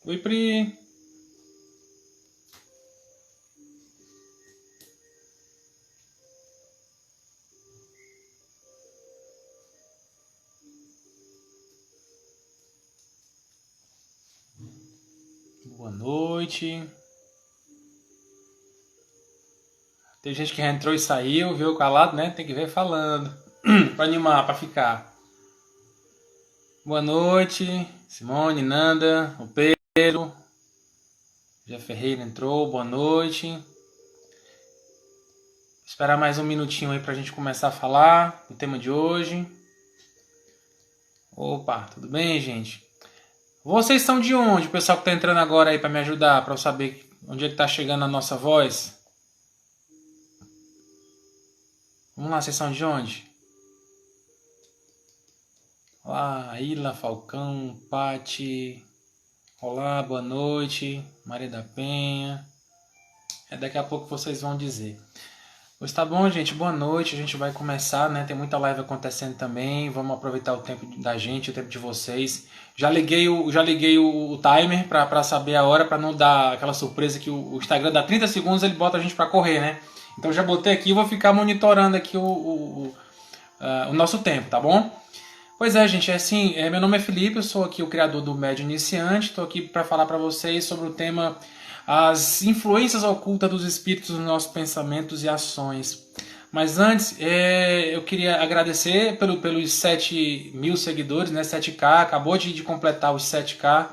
Oi, Pri. Boa noite. Tem gente que já entrou e saiu, viu, calado, né? Tem que ver falando. Pra animar, pra ficar. Boa noite, Simone, Nanda, o Pedro. Jé Ferreira entrou, boa noite. Esperar mais um minutinho aí pra gente começar a falar do tema de hoje. Opa, tudo bem, gente? Vocês são de onde? O pessoal que tá entrando agora aí pra me ajudar, pra eu saber onde é que tá chegando a nossa voz. Vamos lá, vocês são de onde? Olá, Ilha, Falcão, Pati. Olá, boa noite. Maria da Penha. Daqui a pouco vocês vão dizer. Pois tá bom, gente. Boa noite. A gente vai começar, né? Tem muita live acontecendo também. Vamos aproveitar o tempo da gente, o tempo de vocês. Já liguei o timer para saber a hora, para não dar aquela surpresa que o Instagram dá 30 segundos, ele bota a gente para correr, né? Então já botei aqui e vou ficar monitorando aqui o nosso tempo, tá bom? Pois é, gente. Assim, meu nome é Felipe, eu sou aqui o criador do Médio Iniciante. Estou aqui para falar para vocês sobre o tema as influências ocultas dos espíritos nos nossos pensamentos e ações. Mas antes, eu queria agradecer pelos 7.000 seguidores, né? 7K, acabou de completar os 7K.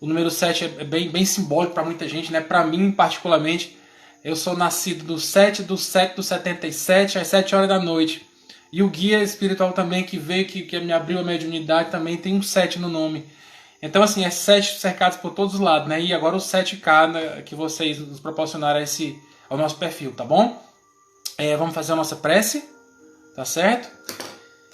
O número 7 é bem simbólico para muita gente, né? Para mim, particularmente, eu sou nascido do 7 do 7 do 77, às 7 horas da noite. E o guia espiritual também que veio, que me abriu a mediunidade, também tem um 7 no nome. Então, assim, é 7 cercados por todos os lados, né? E agora o 7K, né, que vocês nos proporcionaram ao nosso perfil, tá bom? Vamos fazer a nossa prece, tá certo?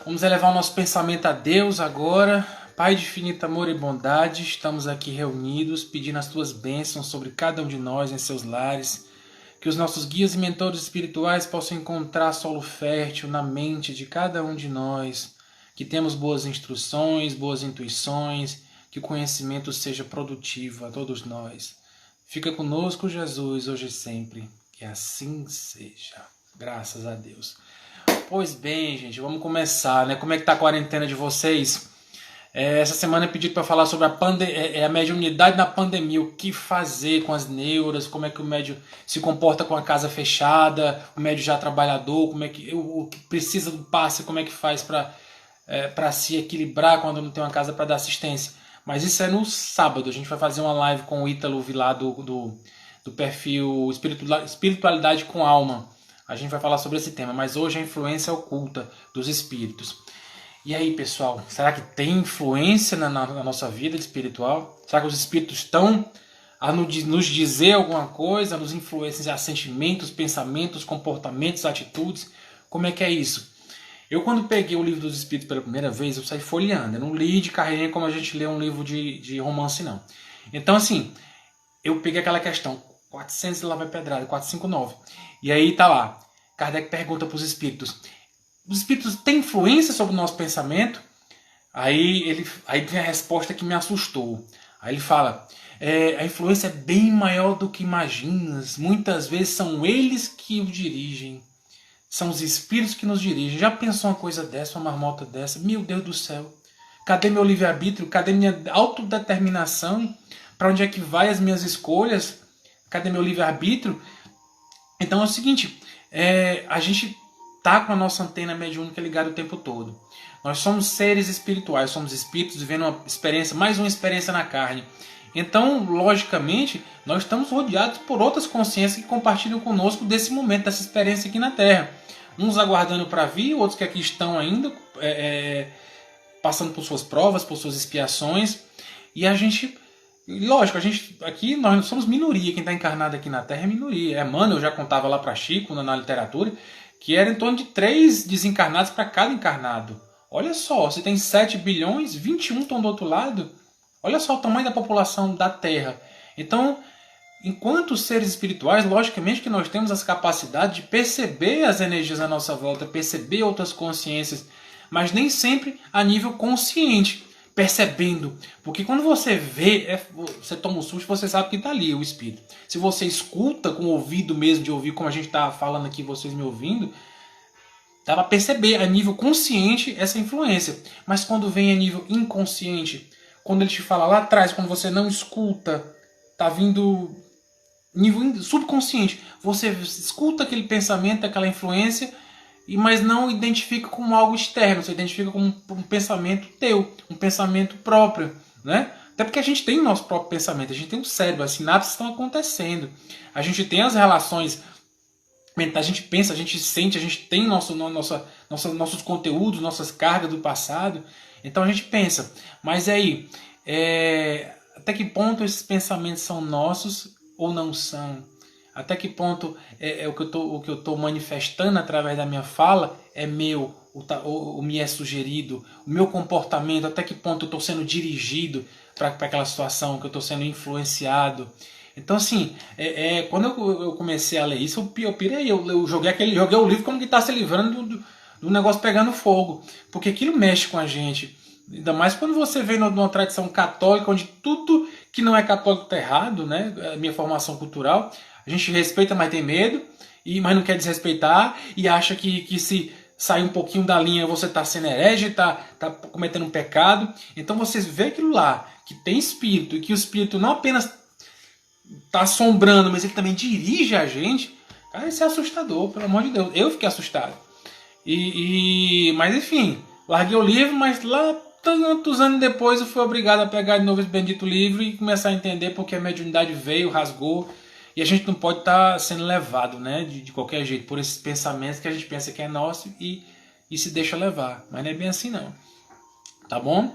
Vamos elevar o nosso pensamento a Deus agora. Pai de infinito amor e bondade, estamos aqui reunidos pedindo as tuas bênçãos sobre cada um de nós em seus lares. Que os nossos guias e mentores espirituais possam encontrar solo fértil na mente de cada um de nós. Que temos boas instruções, boas intuições, que o conhecimento seja produtivo a todos nós. Fica conosco, Jesus, hoje e sempre. Que assim seja. Graças a Deus. Pois bem, gente, vamos começar, né? Como é que tá a quarentena de vocês? Essa semana é pedido para falar sobre a mediunidade na pandemia, o que fazer com as neuras, como é que o médium se comporta com a casa fechada, o médium já trabalhador, como é que o que precisa do passe, como é que faz para se equilibrar quando não tem uma casa para dar assistência. Mas isso é no sábado, a gente vai fazer uma live com o Ítalo Vilar do perfil Espiritualidade com Alma. A gente vai falar sobre esse tema, mas hoje a influência oculta dos espíritos. E aí, pessoal, será que tem influência na nossa vida espiritual? Será que os espíritos estão a nos dizer alguma coisa, a nos influenciar sentimentos, pensamentos, comportamentos, atitudes? Como é que é isso? Eu, quando peguei o livro dos espíritos pela primeira vez, eu saí folheando. Eu não li de carreirinha como a gente lê um livro de romance, não. Então, assim, eu peguei aquela questão, 400 e lá vai pedrada, 459. E aí tá lá, Kardec pergunta para os espíritos: os espíritos têm influência sobre o nosso pensamento? Aí vem a resposta que me assustou. Aí ele fala: a influência é bem maior do que imaginas. Muitas vezes são eles que o dirigem. São os espíritos que nos dirigem. Já pensou uma coisa dessa, uma marmota dessa? Meu Deus do céu. Cadê meu livre-arbítrio? Cadê minha autodeterminação? Para onde é que vai as minhas escolhas? Cadê meu livre-arbítrio? Então é o seguinte, a gente tá com a nossa antena mediúnica ligada o tempo todo. Nós somos seres espirituais, somos espíritos vivendo uma experiência, mais uma experiência na carne. Então, logicamente, nós estamos rodeados por outras consciências que compartilham conosco desse momento, dessa experiência aqui na Terra. Uns aguardando para vir, outros que aqui estão ainda, passando por suas provas, por suas expiações. E a gente, lógico, aqui nós somos minoria, quem está encarnado aqui na Terra é minoria. Emmanuel já contava lá para Chico, na literatura, que era em torno de 3 desencarnados para cada encarnado. Olha só, se tem 7 bilhões, 21 estão do outro lado. Olha só o tamanho da população da Terra. Então, enquanto seres espirituais, logicamente que nós temos essa capacidade de perceber as energias à nossa volta, perceber outras consciências, mas nem sempre a nível consciente. percebendo. Porque quando você vê, você toma um susto, você sabe que está ali o espírito. Se você escuta com o ouvido mesmo, de ouvir, como a gente está falando aqui, vocês me ouvindo, dá para perceber a nível consciente essa influência. Mas quando vem a nível inconsciente, quando ele te fala lá atrás, quando você não escuta, tá vindo nível subconsciente, você escuta aquele pensamento, aquela influência, mas não identifica como algo externo, você identifica como um pensamento teu, um pensamento próprio, né? Até porque a gente tem o nosso próprio pensamento, a gente tem o cérebro, as sinapses estão acontecendo, a gente tem as relações mentais, a gente pensa, a gente sente, a gente tem nossos conteúdos, nossas cargas do passado, então a gente pensa. Mas aí, até que ponto esses pensamentos são nossos ou não são? Até que ponto o que eu estou manifestando através da minha fala é meu, ou me é sugerido, o meu comportamento, até que ponto eu estou sendo dirigido para aquela situação, que eu estou sendo influenciado. Então, assim, quando eu comecei a ler isso, eu pirei, eu joguei o livro como que está se livrando do negócio pegando fogo, porque aquilo mexe com a gente. Ainda mais quando você vem numa tradição católica, onde tudo que não é católico está errado, né? A minha formação cultural, a gente respeita, mas tem medo, mas não quer desrespeitar, e acha que se sair um pouquinho da linha você está sendo herege, está cometendo um pecado. Então você vê aquilo lá, que tem espírito, e que o espírito não apenas está assombrando, mas ele também dirige a gente. Cara, isso é assustador, pelo amor de Deus. Eu fiquei assustado. Mas enfim, larguei o livro, mas lá tantos anos depois eu fui obrigado a pegar de novo esse bendito livro e começar a entender porque a mediunidade veio, rasgou, e a gente não pode estar sendo levado, né, de qualquer jeito por esses pensamentos que a gente pensa que é nosso e se deixa levar. Mas não é bem assim não. Tá bom?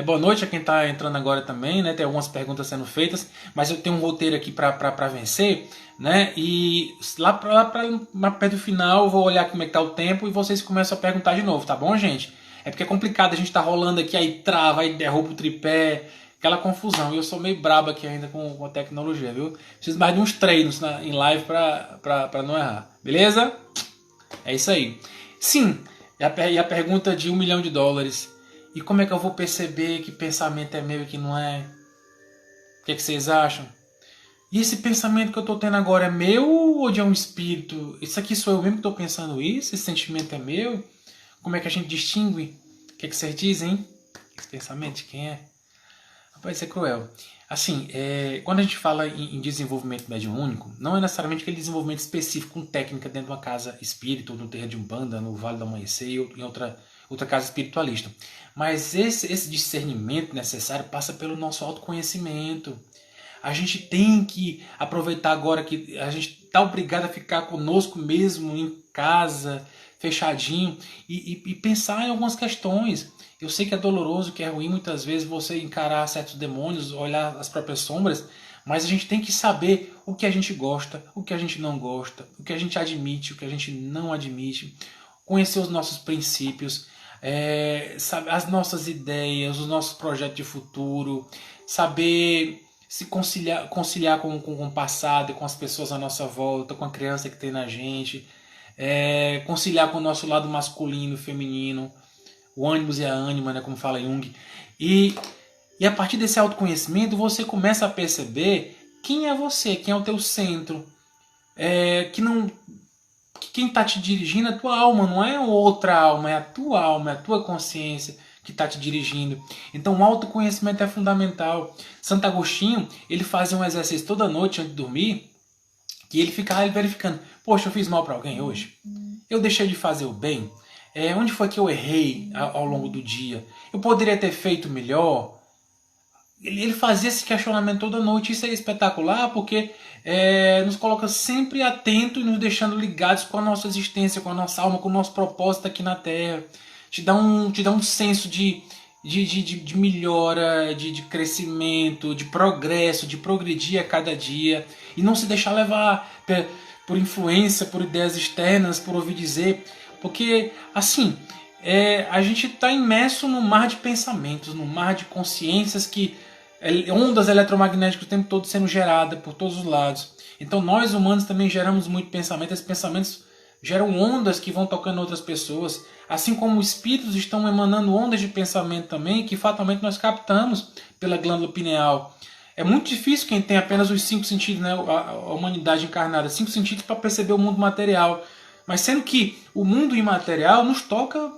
Boa noite a quem está entrando agora também, né? Tem algumas perguntas sendo feitas, mas eu tenho um roteiro aqui para vencer, né? E lá perto do final eu vou olhar como é que tá o tempo e vocês começam a perguntar de novo, tá bom, gente? É porque é complicado, a gente tá rolando aqui, aí trava, aí derruba o tripé, aquela confusão. E eu sou meio brabo aqui ainda com a tecnologia, viu? Preciso mais de uns treinos em live para não errar, beleza? É isso aí. Sim, e a pergunta de $1 milhão. E como é que eu vou perceber que pensamento é meu e que não é? O que vocês acham? E esse pensamento que eu estou tendo agora é meu ou de um espírito? Isso aqui sou eu mesmo que estou pensando isso? Esse sentimento é meu? Como é que a gente distingue? O que vocês dizem? Esse pensamento de quem é? Rapaz, isso é cruel. Assim, quando a gente fala em desenvolvimento mediúnico, não é necessariamente aquele desenvolvimento específico com técnica dentro de uma casa espírita, ou no terreiro de Umbanda, no Vale do Amanhecer, ou em outra casa espiritualista. Mas esse discernimento necessário passa pelo nosso autoconhecimento. A gente tem que aproveitar agora que a gente está obrigado a ficar conosco mesmo em casa, fechadinho, e pensar em algumas questões. Eu sei que é doloroso, que é ruim muitas vezes você encarar certos demônios, olhar as próprias sombras, mas a gente tem que saber o que a gente gosta, o que a gente não gosta, o que a gente admite, o que a gente não admite, conhecer os nossos princípios, saber as nossas ideias, os nossos projetos de futuro, saber se conciliar com o passado e com as pessoas à nossa volta, com a criança que tem na gente, conciliar com o nosso lado masculino, feminino, o ânimos e a ânima, né, como fala Jung. E a partir desse autoconhecimento você começa a perceber quem é você, quem é o teu centro, quem está te dirigindo é a tua alma, não é outra alma, é a tua consciência que está te dirigindo. Então o autoconhecimento é fundamental. Santo Agostinho, ele fazia um exercício toda noite antes de dormir, que ele ficava verificando, poxa, eu fiz mal para alguém hoje? Eu deixei de fazer o bem? Onde foi que eu errei ao longo do dia? Eu poderia ter feito melhor? Ele fazia esse questionamento toda noite. Isso é espetacular porque nos coloca sempre atento e nos deixando ligados com a nossa existência, com a nossa alma, com o nosso propósito aqui na Terra. Te dá um senso de melhora, de crescimento, de progresso, de progredir a cada dia. E não se deixar levar por influência, por ideias externas, por ouvir dizer. Porque, assim, a gente está imerso num mar de pensamentos, num mar de consciências, ondas eletromagnéticas o tempo todo sendo geradas por todos os lados. Então nós humanos também geramos muito pensamento. Esses pensamentos geram ondas que vão tocando outras pessoas, assim como espíritos estão emanando ondas de pensamento também, que fatalmente nós captamos pela glândula pineal. É muito difícil quem tem apenas os 5 sentidos, né, a humanidade encarnada, 5 sentidos para perceber o mundo material. Mas sendo que o mundo imaterial nos toca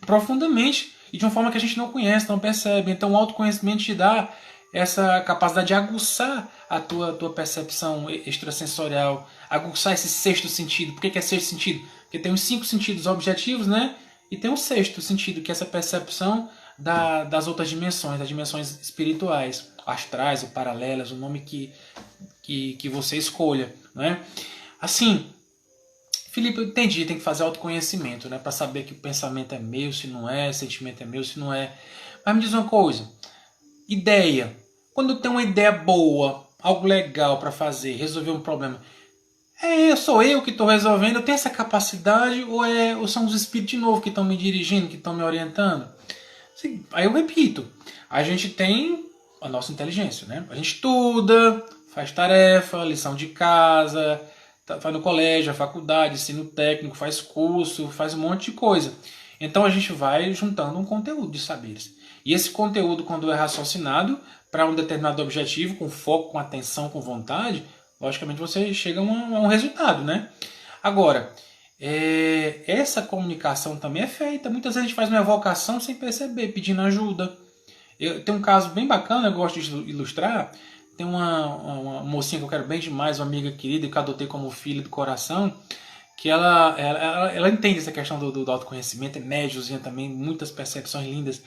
profundamente e de uma forma que a gente não conhece, não percebe. Então o autoconhecimento te dá essa capacidade de aguçar a tua percepção extrasensorial, aguçar esse sexto sentido. Por que é sexto sentido? Porque tem os 5 sentidos objetivos, né? E tem o sexto sentido, que é essa percepção das outras dimensões, das dimensões espirituais, astrais ou paralelas, o nome que você escolha, né? Assim, Felipe, eu entendi, tem que fazer autoconhecimento, né? Para saber que o pensamento é meu, se não é, o sentimento é meu, se não é. Mas me diz uma coisa, ideia. Quando eu tenho uma ideia boa, algo legal para fazer, resolver um problema, sou eu que estou resolvendo, eu tenho essa capacidade ou são os espíritos de novo que estão me dirigindo, que estão me orientando? Aí eu repito, a gente tem a nossa inteligência, né? A gente estuda, faz tarefa, lição de casa, vai no colégio, a faculdade, ensino técnico, faz curso, faz um monte de coisa. Então a gente vai juntando um conteúdo de saberes. E esse conteúdo, quando é raciocinado para um determinado objetivo, com foco, com atenção, com vontade, logicamente você chega a um resultado, né? Agora, essa comunicação também é feita. Muitas vezes a gente faz uma evocação sem perceber, pedindo ajuda. Tem um caso bem bacana, eu gosto de ilustrar. Tem uma mocinha que eu quero bem demais, uma amiga querida, que eu adotei como filha do coração, que ela entende essa questão do autoconhecimento, é médiozinha também, muitas percepções lindas.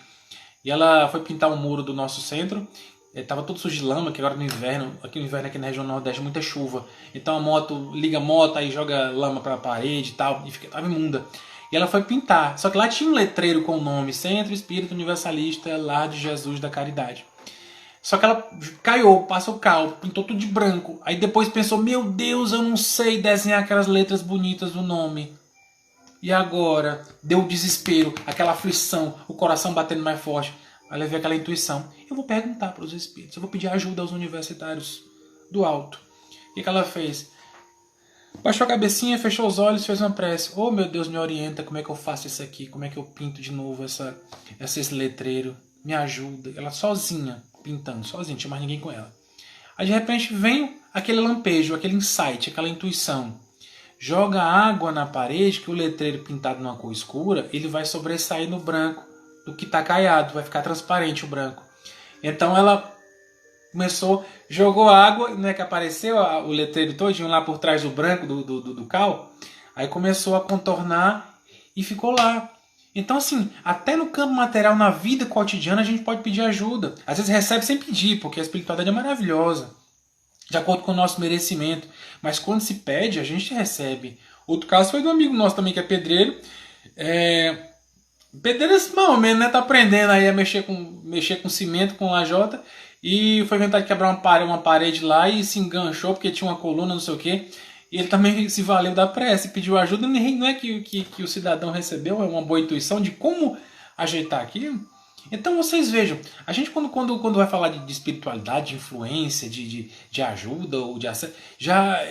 E ela foi pintar um muro do nosso centro, estava todo sujo de lama, que agora no inverno, aqui na região nordeste, muita chuva. Então a moto, liga a moto, aí joga lama para a parede e tal, e estava imunda. E ela foi pintar, só que lá tinha um letreiro com o nome Centro Espírita Universalista Lar de Jesus da Caridade. Só que ela caiu, passou cal, pintou tudo de branco. Aí depois pensou, meu Deus, eu não sei desenhar aquelas letras bonitas do nome. E agora? Deu o desespero, aquela aflição, o coração batendo mais forte. Aí levei aquela intuição. Eu vou perguntar para os espíritos, eu vou pedir ajuda aos universitários do alto. E o que ela fez? Baixou a cabecinha, fechou os olhos, fez uma prece. Oh meu Deus, me orienta, como é que eu faço isso aqui? Como é que eu pinto de novo esse letreiro? Me ajuda. Ela sozinha, pintando, sozinha, não tinha mais ninguém com ela. Aí de repente vem aquele lampejo, aquele insight, aquela intuição. Joga água na parede, que o letreiro pintado numa cor escura, ele vai sobressair no branco do que está caiado, vai ficar transparente o branco. Então ela começou, jogou água, né, que apareceu o letreiro todinho lá por trás do branco, do cal, aí começou a contornar e ficou lá. Então assim, até no campo material, na vida cotidiana, a gente pode pedir ajuda. Às vezes recebe sem pedir, porque a espiritualidade é maravilhosa, de acordo com o nosso merecimento. Mas quando se pede, a gente recebe. Outro caso foi de um amigo nosso também, que é pedreiro. Pedreiro é mal menos, né? Tá aprendendo aí a mexer com cimento, com lajota. E foi inventar de quebrar uma parede lá e se enganchou porque tinha uma coluna, não sei o quê. E ele também se valeu da prece, pediu ajuda. Não é que o cidadão recebeu uma boa intuição de como ajeitar aquilo. Então vocês vejam, a gente quando vai falar de espiritualidade, de influência, de ajuda ou de acesso, já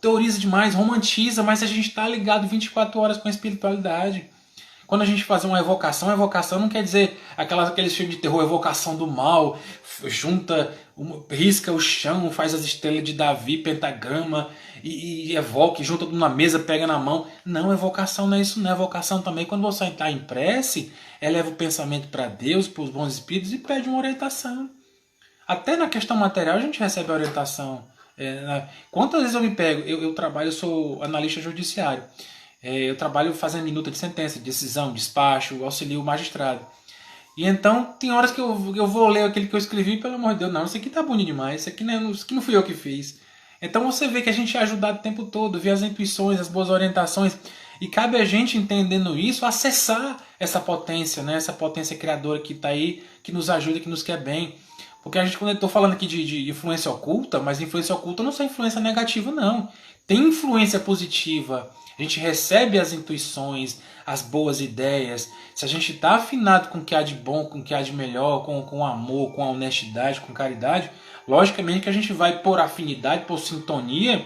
teoriza demais, romantiza, mas a gente está ligado 24 horas com a espiritualidade. Quando a gente faz uma evocação não quer dizer aqueles filmes de terror, evocação do mal, risca o chão, faz as estrelas de Davi, pentagrama, e evoca, e junta tudo na mesa, pega na mão. Não, evocação não é isso, não. Evocação também, quando você está em prece, eleva o pensamento para Deus, para os bons espíritos e pede uma orientação. Até na questão material a gente recebe a orientação. Quantas vezes eu me pego, eu trabalho, eu sou analista judiciário. Eu trabalho fazendo minuta de sentença, de decisão, despacho, auxilio o magistrado. E então, tem horas que eu vou ler aquele que eu escrevi, pelo amor de Deus, não, isso aqui tá bom demais, isso aqui não fui eu que fiz. Então você vê que a gente é ajudado o tempo todo, vê as intuições, as boas orientações, e cabe a gente, entendendo isso, acessar essa potência, né? Essa potência criadora que está aí, que nos ajuda, que nos quer bem. Porque a gente, quando eu estou falando aqui de influência oculta, mas influência oculta não é só influência negativa, não. Tem influência positiva. A gente recebe as intuições, as boas ideias. Se a gente está afinado com o que há de bom, com o que há de melhor, com amor, com a honestidade, com caridade, logicamente que a gente vai por afinidade, por sintonia,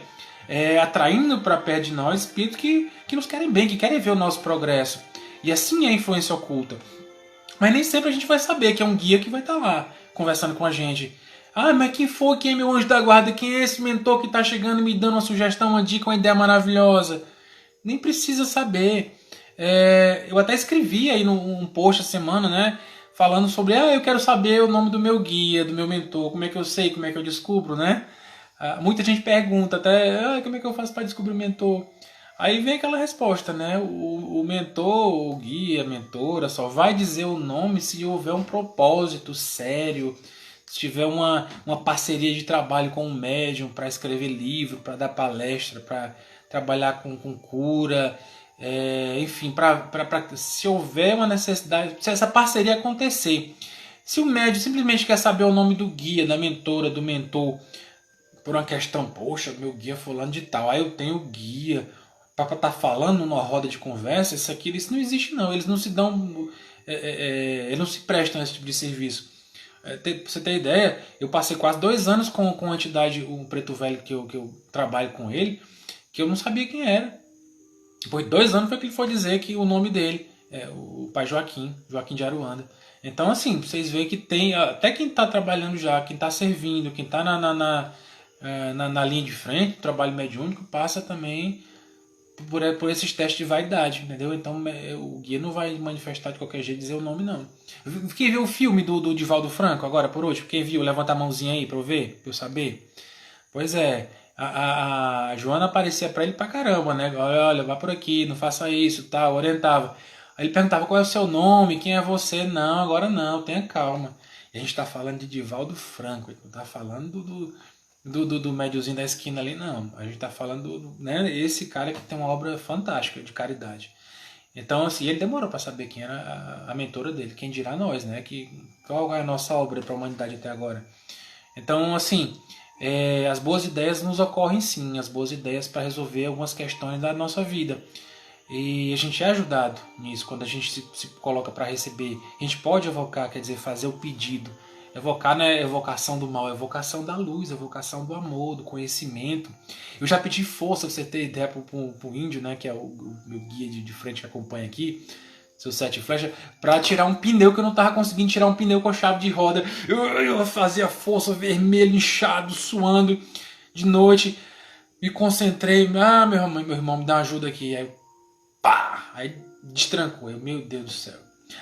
atraindo para perto de nós espíritos que nos querem bem, que querem ver o nosso progresso. E assim é a influência oculta. Mas nem sempre a gente vai saber que é um guia que vai estar lá conversando com a gente. Ah, mas quem foi? Quem é meu anjo da guarda? Quem é esse mentor que está chegando e me dando uma sugestão, uma dica, uma ideia maravilhosa? Nem precisa saber. Eu até escrevi aí num post essa semana, né? Falando sobre, eu quero saber o nome do meu guia, do meu mentor, como é que eu sei, como é que eu descubro, né? Muita gente pergunta até, como é que eu faço para descobrir o mentor? Aí vem aquela resposta, né? O mentor, o guia, a mentora só vai dizer o nome se houver um propósito sério, se tiver uma parceria de trabalho com um médium para escrever livro, para dar palestra, para trabalhar com cura, enfim, se houver uma necessidade, se essa parceria acontecer. Se o médium simplesmente quer saber o nome do guia, da mentora, do mentor, por uma questão, poxa, meu guia é fulano de tal, aí eu tenho guia, para estar falando numa roda de conversa, isso não existe não, eles não se dão, eles não se prestam a esse tipo de serviço. Pra você ter ideia, eu passei quase 2 anos com a entidade, o Preto Velho, que eu trabalho com ele, que eu não sabia quem era. Depois de 2 anos foi que ele foi dizer que o nome dele é o pai Joaquim de Aruanda. Então, assim, vocês veem que tem, até quem está trabalhando já, quem está servindo, quem está na linha de frente, o trabalho mediúnico, passa também por esses testes de vaidade, entendeu? Então o guia não vai manifestar de qualquer jeito, dizer o nome, não. Quem viu o filme do Divaldo Franco, agora por último? Quem viu? Levanta a mãozinha aí pra eu ver, pra eu saber. Pois é, a Joana aparecia pra ele pra caramba, né? Olha, vá por aqui, não faça isso, tal, orientava. Aí ele perguntava qual é o seu nome, quem é você? Não, agora não, tenha calma. E a gente tá falando de Divaldo Franco, a gente não tá falando do médiozinho da esquina ali, não. A gente tá falando né, esse cara que tem uma obra fantástica de caridade. Então, assim, ele demorou para saber quem era a mentora dele, quem dirá nós, né? Qual é a nossa obra para a humanidade até agora. Então, assim, as boas ideias nos ocorrem sim, as boas ideias para resolver algumas questões da nossa vida. E a gente é ajudado nisso, quando a gente se coloca para receber. A gente pode evocar, quer dizer, fazer o pedido. Evocar não é evocação do mal, é evocação da luz, evocação do amor, do conhecimento. Eu já pedi força, pra você ter ideia, pro índio, né, que é o meu guia de frente que acompanha aqui, seu sete flecha, para tirar um pneu, que eu não tava conseguindo tirar um pneu com a chave de roda. Eu fazia força, vermelho, inchado, suando de noite. Me concentrei, meu irmão, me dá uma ajuda aqui. Aí, pá! Aí destrancou. Meu Deus do céu.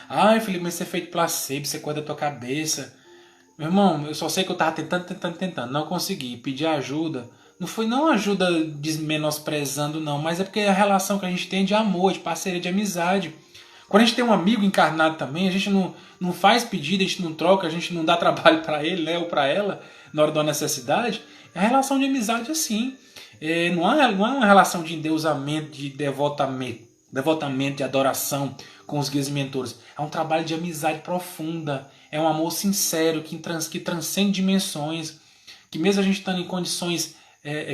Ai, Felipe, mas você é feito placebo, você cuida da tua cabeça. Meu irmão, eu só sei que eu tava tentando, não consegui. Pedir ajuda. Não foi não ajuda menosprezando, não, mas é porque é a relação que a gente tem de amor, de parceria, de amizade. Quando a gente tem um amigo encarnado também, a gente não faz pedido, a gente não troca, a gente não dá trabalho para ele, né, ou para ela, na hora da necessidade. É a relação de amizade assim. Não é uma relação de endeusamento, de devotamento, de adoração com os guias e mentores. É um trabalho de amizade profunda. É um amor sincero que transcende dimensões. Que mesmo a gente estando em condições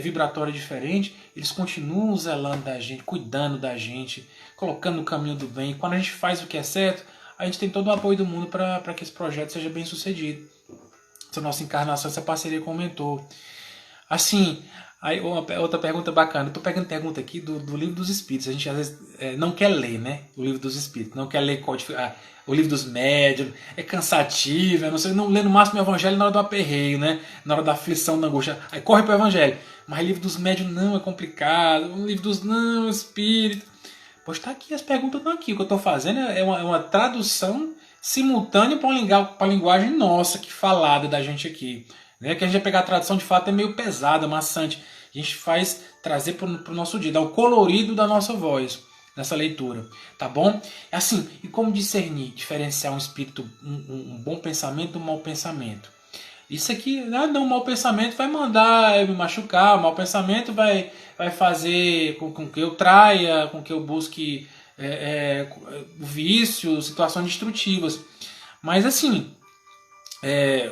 vibratórias diferentes, eles continuam zelando da gente, cuidando da gente, colocando no caminho do bem. E quando a gente faz o que é certo, a gente tem todo o apoio do mundo para que esse projeto seja bem sucedido. Essa nossa encarnação, essa parceria com o mentor. Assim, aí outra pergunta bacana. Eu tô pegando pergunta aqui do Livro dos Espíritos. A gente às vezes não quer ler, né? O Livro dos Espíritos. Não quer ler o Livro dos Médiuns. É cansativo. Não sei, não lê no máximo o Evangelho na hora do aperreio, né? Na hora da aflição, da angústia. Aí corre pro Evangelho. Mas o Livro dos Médiuns não, é complicado. O Livro dos não, Espírito. Pois tá aqui, as perguntas estão aqui. O que eu tô fazendo é uma tradução simultânea para uma linguagem nossa, que falada da gente aqui. Né? Que a gente vai pegar a tradução de fato é meio pesada, maçante. A gente faz trazer para o nosso dia, dar o colorido da nossa voz nessa leitura, tá bom? Assim, e como discernir, diferenciar um espírito, um bom pensamento do mau pensamento? Isso aqui, não, o mau pensamento vai mandar eu me machucar, o mau pensamento vai fazer com que eu traia, com que eu busque vício, situações destrutivas. Mas assim,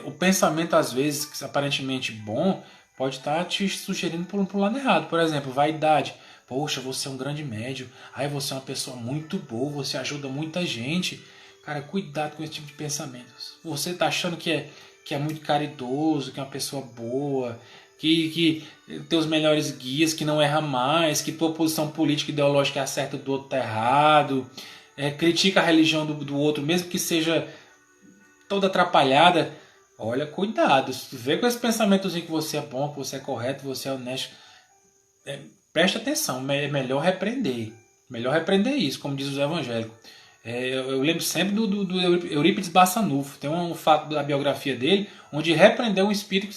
o pensamento, às vezes, aparentemente bom, pode estar te sugerindo por um lado errado. Por exemplo, vaidade. Poxa, você é um grande médium. Aí você é uma pessoa muito boa, você ajuda muita gente. Cara, cuidado com esse tipo de pensamentos. Você está achando que é muito caridoso, que é uma pessoa boa, que tem os melhores guias, que não erra mais, que tua posição política e ideológica é certa do outro tá errado, critica a religião do outro, mesmo que seja toda atrapalhada. Olha, cuidado, se tu vê com esse pensamentozinho que você é bom, que você é correto, que você é honesto, preste atenção, é melhor repreender. Melhor repreender isso, como diz os evangélicos. Eu lembro sempre do Eurípides Bassanufo. Tem um fato da biografia dele, onde repreendeu um espírito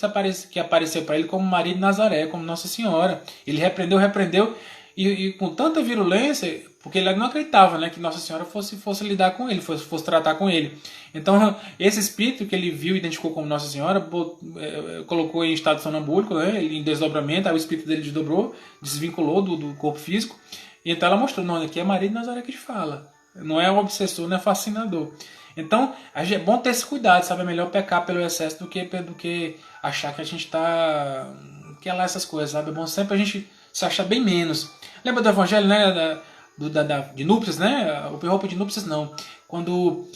que apareceu para ele como Maria de Nazaré, como Nossa Senhora. Ele repreendeu, e com tanta virulência, porque ele não acreditava, né, que Nossa Senhora fosse lidar com ele, fosse tratar com ele. Então, esse espírito que ele viu e identificou como Nossa Senhora, colocou em estado sonambúlico, né, em desdobramento, aí o espírito dele desdobrou, desvinculou do corpo físico, e então ela mostrou, não, aqui é Maria de Nazaré que te fala. Não é um obsessor, não é fascinador. Então, é bom ter esse cuidado, sabe? É melhor pecar pelo excesso do que achar que a gente está... que é lá essas coisas, sabe? É bom sempre a gente se achar bem menos. Lembra do evangelho, né? De núpcias, né? O roupa de núpcias, não. Quando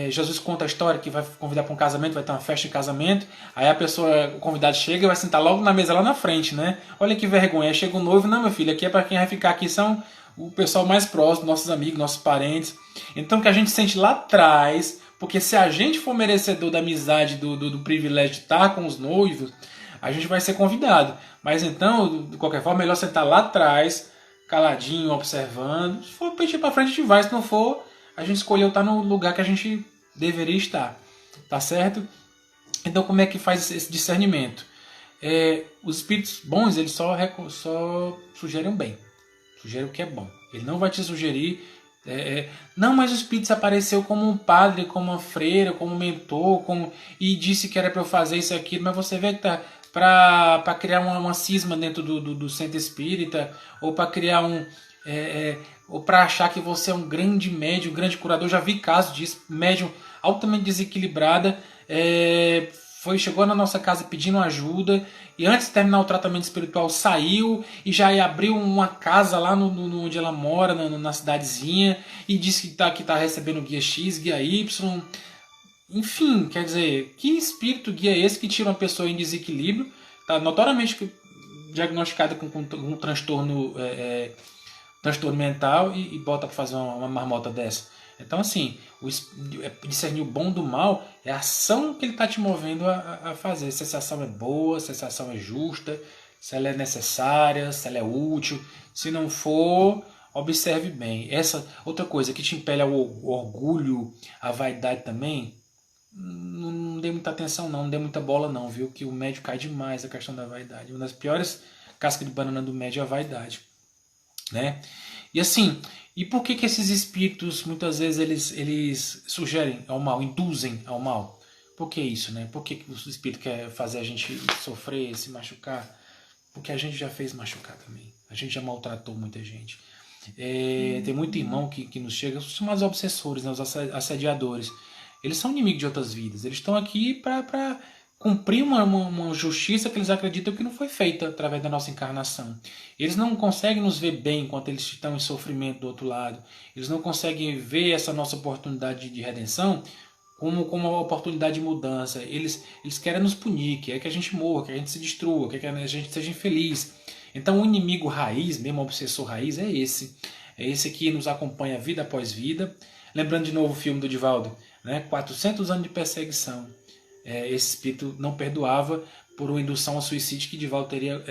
Jesus conta a história que vai convidar para um casamento, vai ter uma festa de casamento, aí a pessoa, o convidado chega e vai sentar logo na mesa lá na frente, né? Olha que vergonha, chega o noivo, não, meu filho, aqui é para quem vai ficar aqui, são o pessoal mais próximo, nossos amigos, nossos parentes. Então o que a gente sente lá atrás, porque se a gente for merecedor da amizade, do privilégio de estar com os noivos, a gente vai ser convidado. Mas então, de qualquer forma, é melhor sentar lá atrás, caladinho, observando. Se for pedir para frente, a gente vai. Se não for, a gente escolheu estar no lugar que a gente deveria estar. Tá certo? Então como é que faz esse discernimento? Os espíritos bons, eles só sugerem o bem. Sugere o que é bom. Ele não vai te sugerir... não, mas o espírito apareceu como um padre, como uma freira, como um mentor, e disse que era para eu fazer isso e aquilo, mas você vê que tá para criar uma cisma dentro do centro espírita, ou para criar ou para achar que você é um grande médium, um grande curador. Já vi casos disso, médium altamente desequilibrada, chegou na nossa casa pedindo ajuda, e antes de terminar o tratamento espiritual saiu e já abriu uma casa lá onde ela mora, na cidadezinha, e disse que tá recebendo guia X, guia Y. Enfim, quer dizer, que espírito guia é esse que tira uma pessoa em desequilíbrio, tá notoriamente diagnosticada com um transtorno mental, e bota para fazer uma marmota dessa? Então, assim, discernir o bom do mal é a ação que ele está te movendo a fazer. Se essa ação é boa, se essa ação é justa, se ela é necessária, se ela é útil. Se não for, observe bem. Essa outra coisa que te impele ao orgulho, à vaidade também, não dê muita atenção não dê muita bola não, viu? Que o médio cai demais a questão da vaidade. Uma das piores cascas de banana do médio é a vaidade, né? E assim, e por que esses espíritos muitas vezes eles sugerem ao mal, induzem ao mal? Por que isso, né? Por que o espírito quer fazer a gente sofrer, se machucar? Porque a gente já fez machucar também. A gente já maltratou muita gente. Tem muito irmão que nos chega, os chamados obsessores, né? Os assediadores. Eles são inimigos de outras vidas. Eles estão aqui para cumprir uma justiça que eles acreditam que não foi feita através da nossa encarnação. Eles não conseguem nos ver bem enquanto eles estão em sofrimento do outro lado. Eles não conseguem ver essa nossa oportunidade de redenção como uma oportunidade de mudança. Eles querem nos punir, querem que a gente morra, que a gente se destrua, que a gente seja infeliz. Então o inimigo raiz, mesmo o obsessor raiz, é esse. É esse que nos acompanha vida após vida. Lembrando de novo o filme do Divaldo, né? 400 anos de perseguição. Esse espírito não perdoava por uma indução ao suicídio que Divaldo teria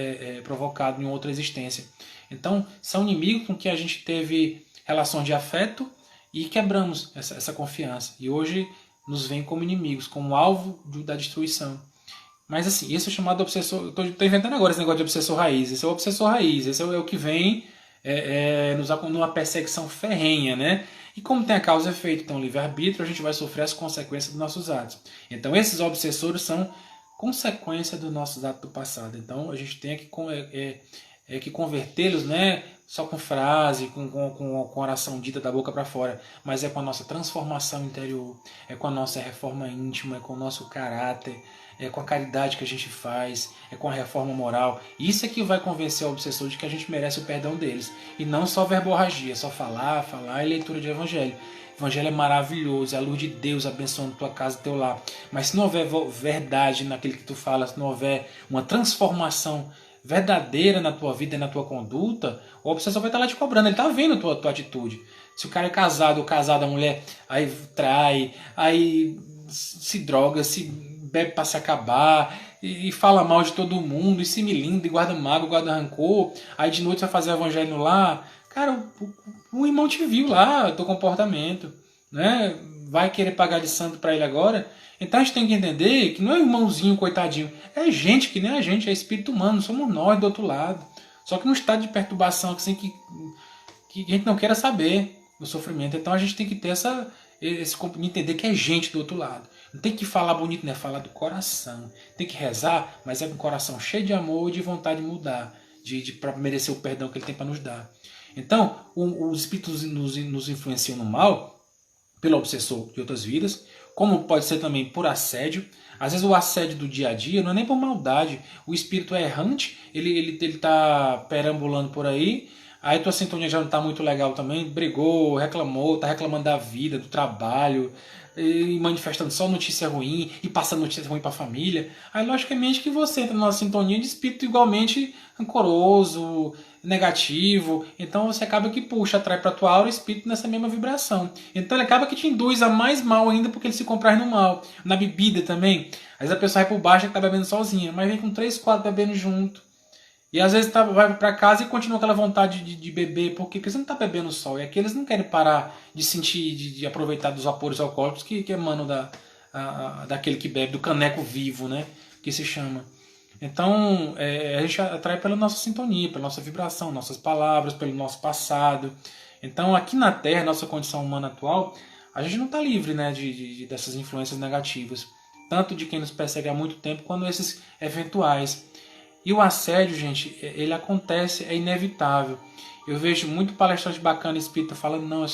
provocado em outra existência. Então, são inimigos com que a gente teve relações de afeto e quebramos essa confiança. E hoje nos veem como inimigos, como alvo da destruição. Mas assim, esse é o chamado obsessor... Estou inventando agora esse negócio de obsessor raiz. Esse é o obsessor raiz, esse é o que vem numa perseguição ferrenha, né? E como tem a causa e efeito, então livre-arbítrio, a gente vai sofrer as consequências dos nossos atos. Então esses obsessores são consequência dos nossos atos do passado. Então a gente tem que que convertê-los, né, só com frase, com oração dita da boca para fora, mas é com a nossa transformação interior, é com a nossa reforma íntima, é com o nosso caráter, é com a caridade que a gente faz, é com a reforma moral. Isso é que vai convencer o obsessor de que a gente merece o perdão deles. E não só verborragia, só falar e leitura de evangelho. O evangelho é maravilhoso, é a luz de Deus abençoando tua casa e teu lar. Mas se não houver verdade naquilo que tu fala, se não houver uma transformação verdadeira na tua vida e na tua conduta, o obsessor vai estar lá te cobrando, ele está vendo a tua atitude. Se o cara é casado ou casada, a mulher aí trai, aí se droga, se bebe para se acabar, e fala mal de todo mundo, e se melinda, e guarda mágoa, guarda rancor, aí de noite vai fazer o evangelho lá, cara, o irmão te viu lá, teu comportamento, né? Vai querer pagar de santo para ele agora? Então a gente tem que entender que não é irmãozinho, coitadinho, é gente que nem a gente, é espírito humano, somos nós do outro lado. Só que num estado de perturbação assim, que a gente não queira saber do sofrimento. Então a gente tem que ter esse entender que é gente do outro lado. Não tem que falar bonito, né? Falar do coração. Tem que rezar, mas é com o coração cheio de amor e de vontade de mudar, para merecer o perdão que ele tem para nos dar. Então, os espíritos nos influenciam no mal, pelo obsessor de outras vidas, como pode ser também por assédio. Às vezes o assédio do dia a dia não é nem por maldade. O espírito é errante, ele está perambulando por aí, aí tua sintonia já não está muito legal também, brigou, reclamou, está reclamando da vida, do trabalho, e manifestando só notícia ruim e passando notícia ruim para a família. Aí logicamente que você entra numa sintonia de espírito igualmente rancoroso, negativo, então você acaba que puxa, atrai para tua aura o espírito nessa mesma vibração. Então ele acaba que te induz a mais mal ainda, porque ele se comprar no mal. Na bebida também, às vezes a pessoa vai por baixo que tá bebendo sozinha, mas vem com 3, 4 bebendo junto. E às vezes vai para casa e continua aquela vontade de beber, porque você não está bebendo só. E aqui eles não querem parar de sentir, de aproveitar dos vapores alcoólicos que emanam daquele que bebe, do caneco vivo, né? Que se chama. Então, a gente atrai pela nossa sintonia, pela nossa vibração, nossas palavras, pelo nosso passado. Então, aqui na Terra, nossa condição humana atual, a gente não está livre, né, dessas influências negativas. Tanto de quem nos persegue há muito tempo, quanto esses eventuais. E o assédio, gente, ele acontece, é inevitável. Eu vejo muito palestrante bacana espírita falando, não,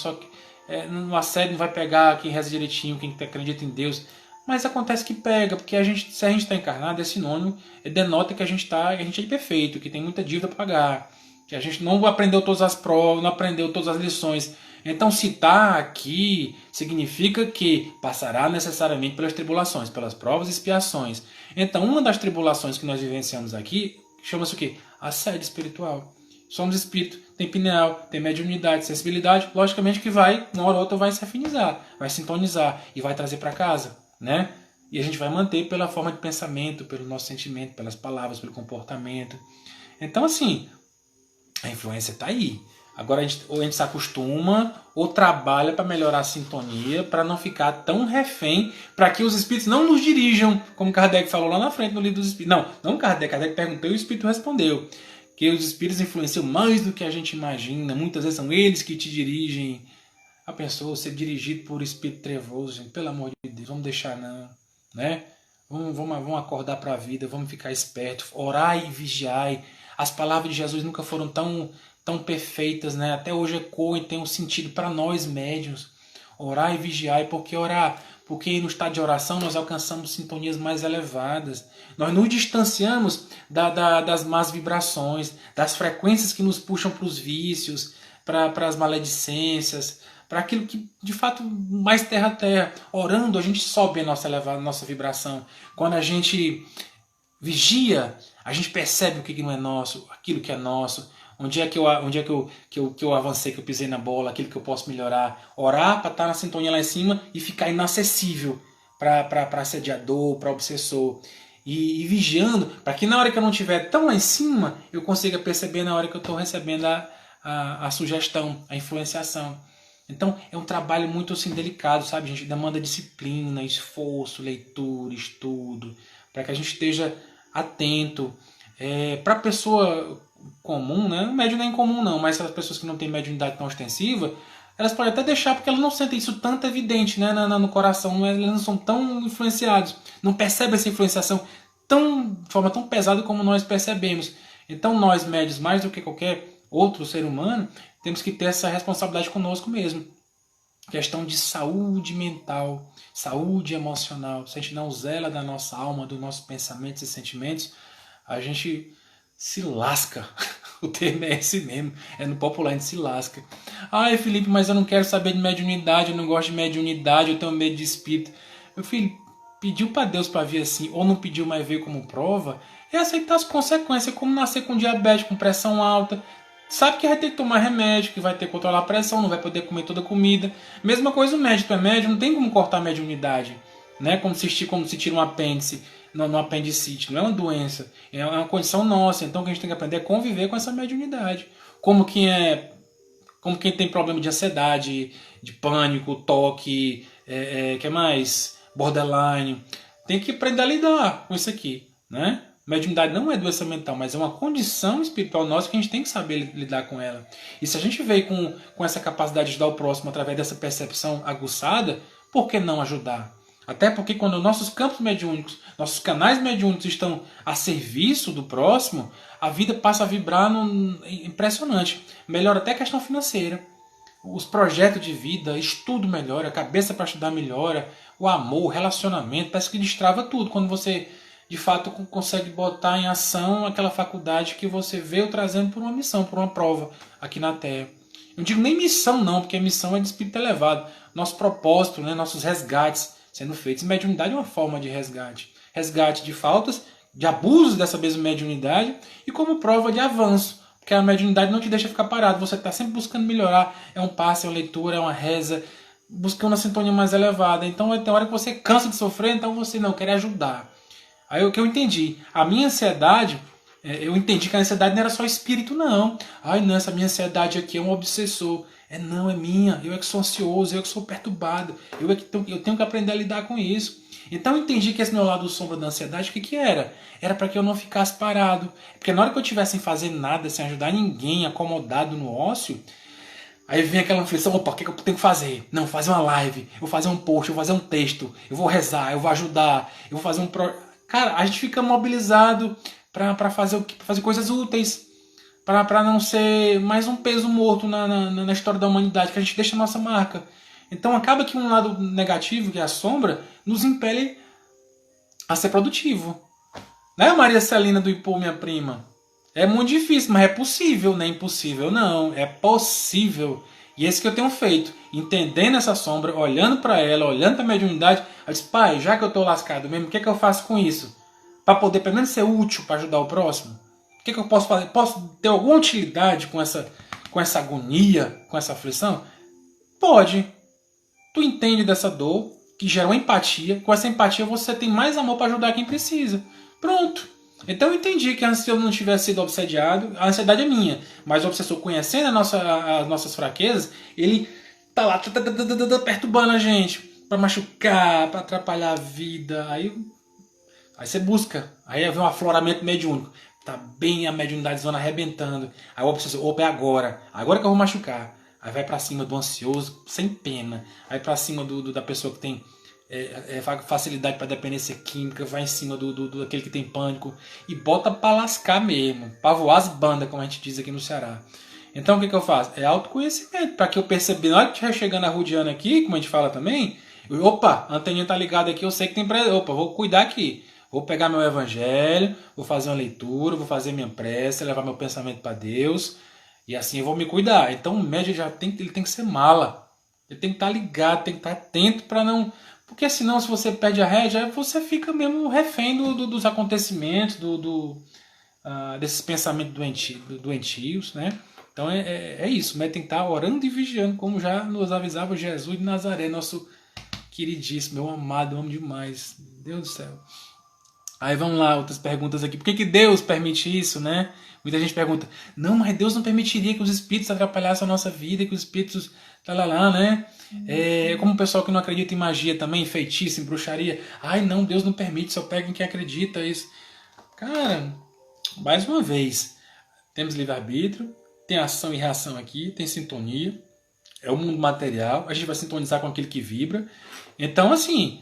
no assédio não vai pegar quem reza direitinho, quem acredita em Deus. Mas acontece que pega, porque se a gente está encarnado, é sinônimo, denota que a gente é imperfeito, que tem muita dívida para pagar, que a gente não aprendeu todas as provas, não aprendeu todas as lições. Então, se está aqui, significa que passará necessariamente pelas tribulações, pelas provas e expiações. Então, uma das tribulações que nós vivenciamos aqui, chama-se o quê? Assédio espiritual. Somos espírito, tem pineal, tem mediunidade, sensibilidade, logicamente que uma hora ou outra vai se afinizar, vai sintonizar e vai trazer para casa, né? E a gente vai manter pela forma de pensamento, pelo nosso sentimento, pelas palavras, pelo comportamento. Então, assim, a influência está aí. Agora ou a gente se acostuma ou trabalha para melhorar a sintonia, para não ficar tão refém, para que os espíritos não nos dirijam, como Kardec falou lá na frente no livro dos espíritos. Não Kardec perguntou e o espírito respondeu. Que os espíritos influenciam mais do que a gente imagina, muitas vezes são eles que te dirigem. A pessoa ser dirigido por espírito trevoso, gente, pelo amor de Deus, vamos deixar não, né? Vamos acordar para a vida, vamos ficar espertos, orai e vigiai. As palavras de Jesus nunca foram tão perfeitas, né? Até hoje ecoam e tem um sentido para nós médiuns. Orar e vigiar, porque no estado de oração nós alcançamos sintonias mais elevadas. Nós nos distanciamos das más vibrações, das frequências que nos puxam para os vícios, para as maledicências, para aquilo que de fato mais terra a terra. Orando a gente sobe a nossa vibração. Quando a gente vigia, a gente percebe o que não é nosso, aquilo que é nosso. Onde é que eu avancei, que eu pisei na bola, aquilo que eu posso melhorar. Orar para estar na sintonia lá em cima e ficar inacessível para assediador, para obsessor. E vigiando, para que na hora que eu não estiver tão lá em cima, eu consiga perceber na hora que eu estou recebendo a sugestão, a influenciação. Então é um trabalho muito assim delicado, sabe, gente? Demanda disciplina, esforço, leitura, estudo, para que a gente esteja atento. Para a pessoa comum, né? Médium não é incomum não, mas as pessoas que não têm mediunidade tão ostensiva, elas podem até deixar porque elas não sentem isso tanto evidente, né, no coração, elas não são tão influenciados, não percebem essa influenciação de forma tão pesada como nós percebemos. Então nós, médios, mais do que qualquer outro ser humano, temos que ter essa responsabilidade conosco mesmo. Questão de saúde mental, saúde emocional. Se a gente não zela da nossa alma, dos nossos pensamentos e sentimentos, a gente se lasca. O termo é esse mesmo, é no popular, a gente se lasca. Ai, Felipe, mas eu não quero saber de mediunidade, eu não gosto de mediunidade, eu tenho medo de espírito. Meu filho, pediu para Deus para vir assim, ou não pediu, mas veio como prova, é aceitar as consequências, como nascer com diabetes, com pressão alta. Sabe que vai ter que tomar remédio, que vai ter que controlar a pressão, não vai poder comer toda a comida. Mesma coisa o médico é médio, não tem como cortar a mediunidade. Né? Como se tira um apêndice no apendicite. Não é uma doença, é uma condição nossa. Então o que a gente tem que aprender é conviver com essa mediunidade. Como quem tem problema de ansiedade, de pânico, toque, que mais? Borderline. Tem que aprender a lidar com isso aqui, né? Mediunidade não é doença mental, mas é uma condição espiritual nossa que a gente tem que saber lidar com ela. E se a gente veio com essa capacidade de ajudar o próximo através dessa percepção aguçada, por que não ajudar? Até porque quando nossos campos mediúnicos, nossos canais mediúnicos estão a serviço do próximo, a vida passa a vibrar impressionante. Melhora até a questão financeira. Os projetos de vida, estudo melhora, a cabeça para estudar melhora, o amor, o relacionamento, parece que destrava tudo quando você de fato consegue botar em ação aquela faculdade que você veio trazendo por uma missão, por uma prova aqui na Terra. Eu não digo nem missão não, porque a missão é de espírito elevado. Nosso propósito, né, nossos resgates sendo feitos. Mediunidade é uma forma de resgate. Resgate de faltas, de abusos dessa mesma mediunidade e como prova de avanço. Porque a mediunidade não te deixa ficar parado. Você está sempre buscando melhorar. É um passe, é uma leitura, é uma reza, buscando a sintonia mais elevada. Então tem hora que você cansa de sofrer, então você não quer ajudar. Aí o que eu entendi? A minha ansiedade, eu entendi que a ansiedade não era só espírito, não. Ai, não, essa minha ansiedade aqui é um obsessor. Não, é minha. Eu é que sou ansioso, eu é que sou perturbado. Eu tenho que aprender a lidar com isso. Então eu entendi que esse meu lado sombra da ansiedade, o que era? Era para que eu não ficasse parado. Porque na hora que eu estivesse sem fazer nada, sem ajudar ninguém, acomodado no ócio, aí vem aquela aflição, opa, o que eu tenho que fazer? Não, fazer uma live, eu vou fazer um post, eu vou fazer um texto, eu vou rezar, eu vou ajudar, eu vou fazer um... Cara, a gente fica mobilizado para fazer coisas úteis, para não ser mais um peso morto na história da humanidade, que a gente deixa a nossa marca. Então acaba que um lado negativo, que é a sombra, nos impele a ser produtivo. Né, Maria Celina do Ipu, minha prima? É muito difícil, mas é possível, não é impossível, não. É possível. E é isso que eu tenho feito. Entendendo essa sombra, olhando para ela, olhando para a mediunidade, eu disse, pai, já que eu estou lascado mesmo, o que é que eu faço com isso? Para poder pelo menos ser útil para ajudar o próximo? O que é que eu posso fazer? Posso ter alguma utilidade com essa agonia, com essa aflição? Pode. Tu entende dessa dor, que gera uma empatia. Com essa empatia você tem mais amor para ajudar quem precisa. Pronto. Então eu entendi que se eu não tivesse sido obsediado, a ansiedade é minha, mas o obsessor, conhecendo as nossas fraquezas, ele tá lá perturbando a gente para machucar, para atrapalhar a vida. Aí você busca, aí vem um afloramento mediúnico, tá bem a mediunidade zona arrebentando. Aí o obsessor, opa, é agora que eu vou machucar. Aí vai para cima do ansioso sem pena, aí para cima da pessoa que tem facilidade para dependência química, vai em cima daquele que tem pânico e bota para lascar mesmo, para voar as bandas, como a gente diz aqui no Ceará. Então o que eu faço? É autoconhecimento, para que eu perceba, na hora que estiver chegando arrodeando aqui, como a gente fala também, opa, a anteninha tá ligada aqui, eu sei que tem opa, vou cuidar aqui. Vou pegar meu evangelho, vou fazer uma leitura, vou fazer minha prece, levar meu pensamento para Deus, e assim eu vou me cuidar. Então o médium ele tem que ser mala. Ele tem que estar ligado, tem que estar atento para não... Porque senão, se você perde a rédea, você fica mesmo refém dos acontecimentos, desses pensamentos doentios, né? Então é isso, né? Tem que estar orando e vigiando, como já nos avisava Jesus de Nazaré, nosso queridíssimo, meu amado, amo demais. Deus do céu. Aí vamos lá, outras perguntas aqui. Por que Deus permite isso, né? Muita gente pergunta, não, mas Deus não permitiria que os espíritos atrapalhassem a nossa vida, que os espíritos... né? É como o pessoal que não acredita em magia também, em feitiço, em bruxaria. Ai, não, Deus não permite, só pega em quem acredita isso. Cara, mais uma vez, temos livre-arbítrio, tem ação e reação aqui, tem sintonia, é o mundo material, a gente vai sintonizar com aquilo que vibra. Então, assim,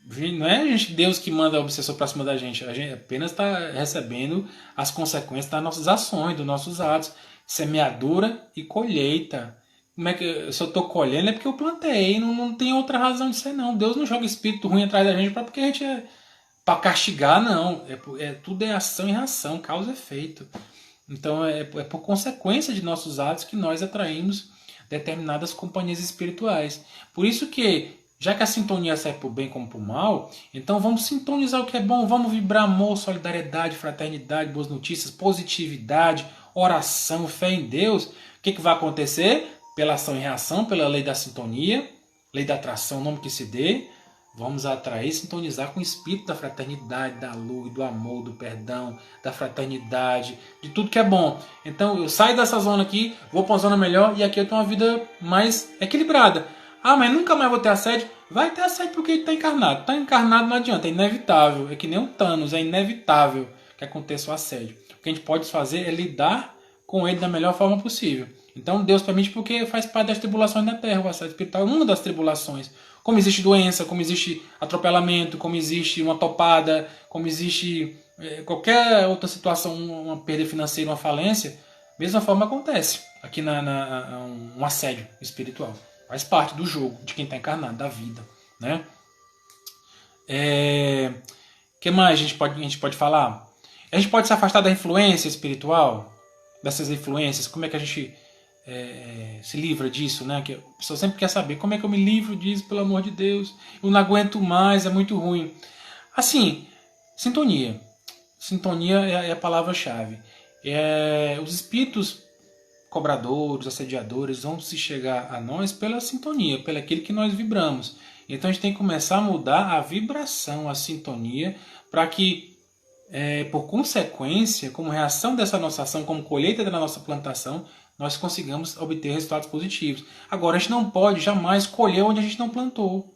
Não é Deus que manda o obsessor para cima da gente. A gente apenas está recebendo as consequências das nossas ações, dos nossos atos. Semeadura e colheita. Como é que se eu estou colhendo é porque eu plantei, não tem outra razão de ser não. Deus não joga espírito ruim atrás da gente porque a gente é para castigar, não. Tudo é ação e reação, causa e efeito. Então é por consequência de nossos atos que nós atraímos determinadas companhias espirituais. Por isso que, já que a sintonia serve para o bem como para o mal, então vamos sintonizar o que é bom, vamos vibrar amor, solidariedade, fraternidade, boas notícias, positividade, oração, fé em Deus. O que vai acontecer? Pela ação e reação, pela lei da sintonia, lei da atração, nome que se dê, vamos atrair, sintonizar com o espírito da fraternidade, da luz, do amor, do perdão, da fraternidade, de tudo que é bom. Então eu saio dessa zona aqui, vou para uma zona melhor e aqui eu tenho uma vida mais equilibrada. Ah, mas nunca mais vou ter assédio? Vai ter assédio porque ele está encarnado. Está encarnado não adianta, é inevitável. É que nem um Thanos, é inevitável que aconteça o assédio. O que a gente pode fazer é lidar com ele da melhor forma possível. Então Deus permite porque faz parte das tribulações da Terra. O assédio espiritual é uma das tribulações. Como existe doença, como existe atropelamento, como existe uma topada, como existe qualquer outra situação, uma perda financeira, uma falência, mesma forma acontece aqui um assédio espiritual. Faz parte do jogo de quem está encarnado, da vida. Né? Que mais a gente pode falar? A gente pode se afastar da influência espiritual, dessas influências. Como é que a gente se livra disso, né? Que a pessoa sempre quer saber como é que eu me livro disso, pelo amor de Deus. Eu não aguento mais, é muito ruim. Assim, sintonia. Sintonia é a palavra-chave. Os espíritos cobradores, assediadores vão se chegar a nós pela sintonia, pelo aquilo que nós vibramos. Então a gente tem que começar a mudar a vibração, a sintonia, para que, por consequência, como reação dessa nossa ação, como colheita da nossa plantação, nós consigamos obter resultados positivos. Agora, a gente não pode jamais colher onde a gente não plantou.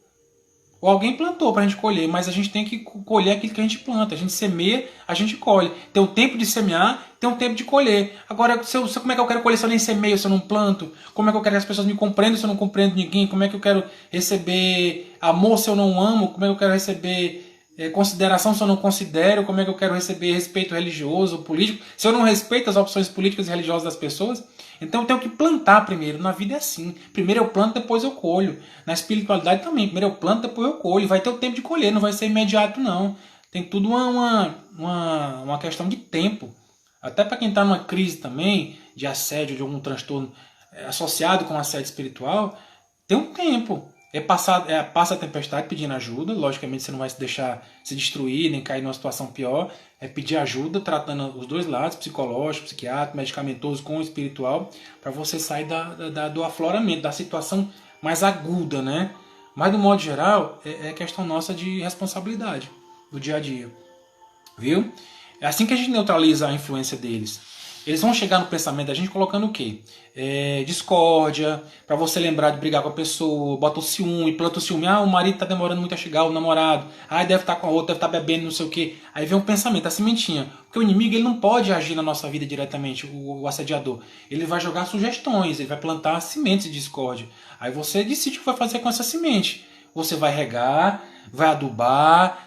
Ou alguém plantou para a gente colher, mas a gente tem que colher aquilo que a gente planta. A gente semeia, a gente colhe. Tem o tempo de semear, tem o tempo de colher. Agora, como é que eu quero colher se eu nem semeio, se eu não planto? Como é que eu quero que as pessoas me compreendam se eu não compreendo ninguém? Como é que eu quero receber amor se eu não amo? Como é que eu quero receber consideração se eu não considero? Como é que eu quero receber respeito religioso, político, se eu não respeito as opções políticas e religiosas das pessoas? Então eu tenho que plantar primeiro. Na vida é assim. Primeiro eu planto, depois eu colho. Na espiritualidade também. Primeiro eu planto, depois eu colho. Vai ter o tempo de colher, não vai ser imediato não. Tem tudo uma questão de tempo. Até para quem está numa crise também, de assédio, de algum transtorno associado com assédio espiritual, tem um tempo. Passa a tempestade pedindo ajuda. Logicamente você não vai se deixar se destruir, nem cair numa situação pior. É pedir ajuda, tratando os dois lados, psicológico, psiquiátrico, medicamentoso com o espiritual, para você sair do afloramento, da situação mais aguda, né? Mas, do modo geral, é questão nossa de responsabilidade do dia a dia. Viu? É assim que a gente neutraliza a influência deles. Eles vão chegar no pensamento da gente colocando o quê? Discórdia, para você lembrar de brigar com a pessoa, bota o ciúme, planta o ciúme. Ah, o marido tá demorando muito a chegar, o namorado. Ah, deve estar com a outra, deve estar bebendo, não sei o quê. Aí vem um pensamento, a sementinha. Porque o inimigo ele não pode agir na nossa vida diretamente, o assediador. Ele vai jogar sugestões, ele vai plantar sementes de discórdia. Aí você decide o que vai fazer com essa semente. Você vai regar, vai adubar,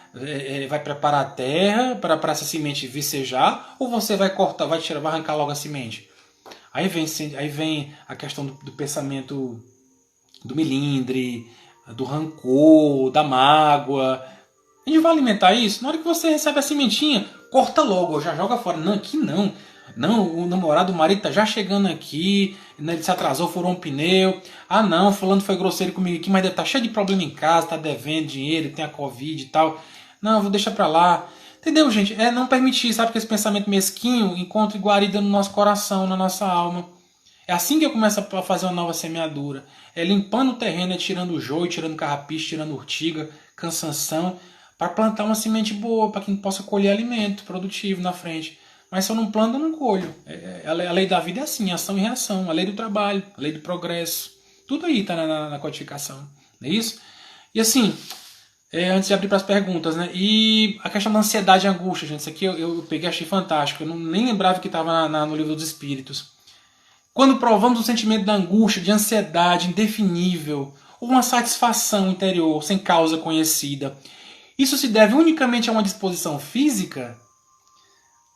vai preparar a terra para essa semente vicejar, ou você vai cortar, vai arrancar logo a semente? Aí vem a questão do pensamento do melindre, do rancor, da mágoa. A gente vai alimentar isso? Na hora que você recebe a sementinha, corta logo, já joga fora. Não, aqui não. Não, o namorado, o marido tá já chegando aqui, ele se atrasou, furou um pneu. Ah não, fulano foi grosseiro comigo aqui, mas deve estar cheio de problema em casa, tá devendo dinheiro, tem a Covid e tal. Não, vou deixar pra lá. Entendeu, gente? Não permitir, sabe, que esse pensamento mesquinho encontre guarida no nosso coração, na nossa alma. É assim que eu começo a fazer uma nova semeadura. É limpando o terreno, tirando o joio, tirando carrapicho, tirando urtiga, cansanção, para plantar uma semente boa, para que possa colher alimento produtivo na frente. Mas se eu não planto, eu não colho. A lei da vida é assim, ação e reação. A lei do trabalho, a lei do progresso. Tudo aí está na codificação. Não é isso? E assim, antes de abrir para as perguntas, né? E a questão da ansiedade e angústia, gente. Isso aqui eu peguei e achei fantástico. Eu nem lembrava que estava no livro dos Espíritos. Quando provamos o sentimento da angústia, de ansiedade indefinível, ou uma satisfação interior sem causa conhecida, Isso se deve unicamente a uma disposição física?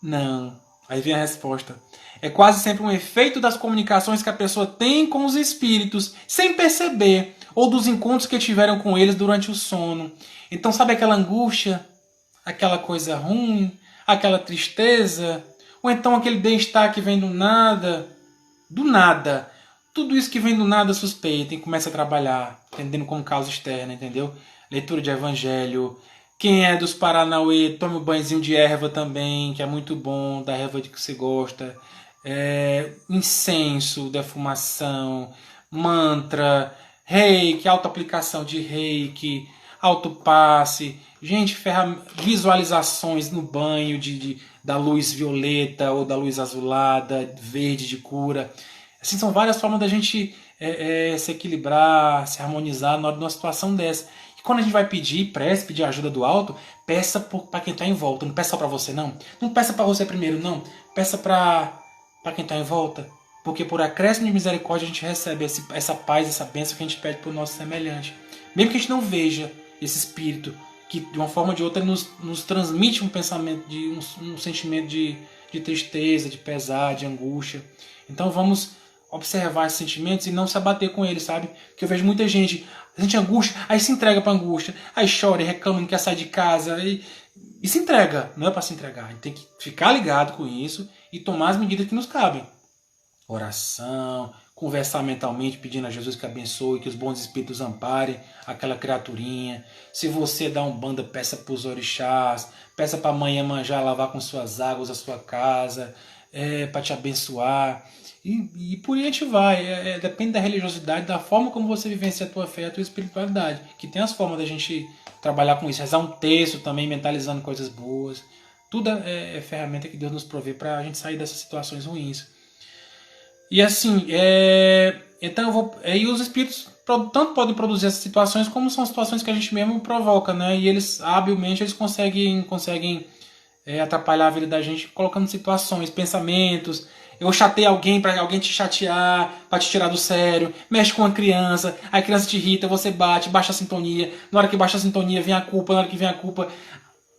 Não. Aí vem a resposta. É quase sempre um efeito das comunicações que a pessoa tem com os espíritos, sem perceber, ou dos encontros que tiveram com eles durante o sono. Então, sabe aquela angústia, aquela coisa ruim, aquela tristeza, ou então aquele bem-estar que vem do nada? Do nada. Tudo isso que vem do nada suspeita e começa a trabalhar, entendendo como causa externa, entendeu? Leitura de evangelho. Quem é dos Paranauê, tome um banhozinho de erva também, que é muito bom, da erva de que você gosta. Incenso, defumação, mantra, reiki, auto-aplicação de reiki, autopasse. Gente, visualizações no banho da luz violeta ou da luz azulada, verde de cura. Assim, são várias formas da gente se equilibrar, se harmonizar na hora de uma situação dessa. E quando a gente vai pedir ajuda do alto, peça para quem está em volta. Não peça só para você, não. Não peça para você primeiro, não. Peça para quem está em volta. Porque por acréscimo de misericórdia a gente recebe essa paz, essa bênção que a gente pede para o nosso semelhante. Mesmo que a gente não veja esse espírito, que de uma forma ou de outra nos transmite um pensamento, um sentimento de tristeza, de pesar, de angústia. Então vamos observar esses sentimentos e não se abater com eles, sabe? Porque eu vejo muita gente, sente angústia, aí se entrega pra angústia, aí chora e reclama, não quer sair de casa, e se entrega. Não é para se entregar, a gente tem que ficar ligado com isso e tomar as medidas que nos cabem. Oração, conversar mentalmente pedindo a Jesus que abençoe, que os bons espíritos amparem aquela criaturinha. Se você dá um banda, peça para os orixás, peça para a mãe Iemanjá lavar com suas águas a sua casa, para te abençoar. E por aí a gente vai. Depende da religiosidade, da forma como você vivencia a tua fé e a tua espiritualidade. Que tem as formas da gente trabalhar com isso. Rezar um texto também, mentalizando coisas boas. Tudo é ferramenta que Deus nos provê para a gente sair dessas situações ruins. E assim, e os espíritos tanto podem produzir essas situações, como são situações que a gente mesmo provoca, né? E eles, habilmente, eles conseguem atrapalhar a vida da gente colocando situações, pensamentos. Eu chatei alguém para alguém te chatear, para te tirar do sério. Mexe com uma criança, a criança te irrita, você baixa a sintonia. Na hora que baixa a sintonia, vem a culpa. Na hora que vem a culpa,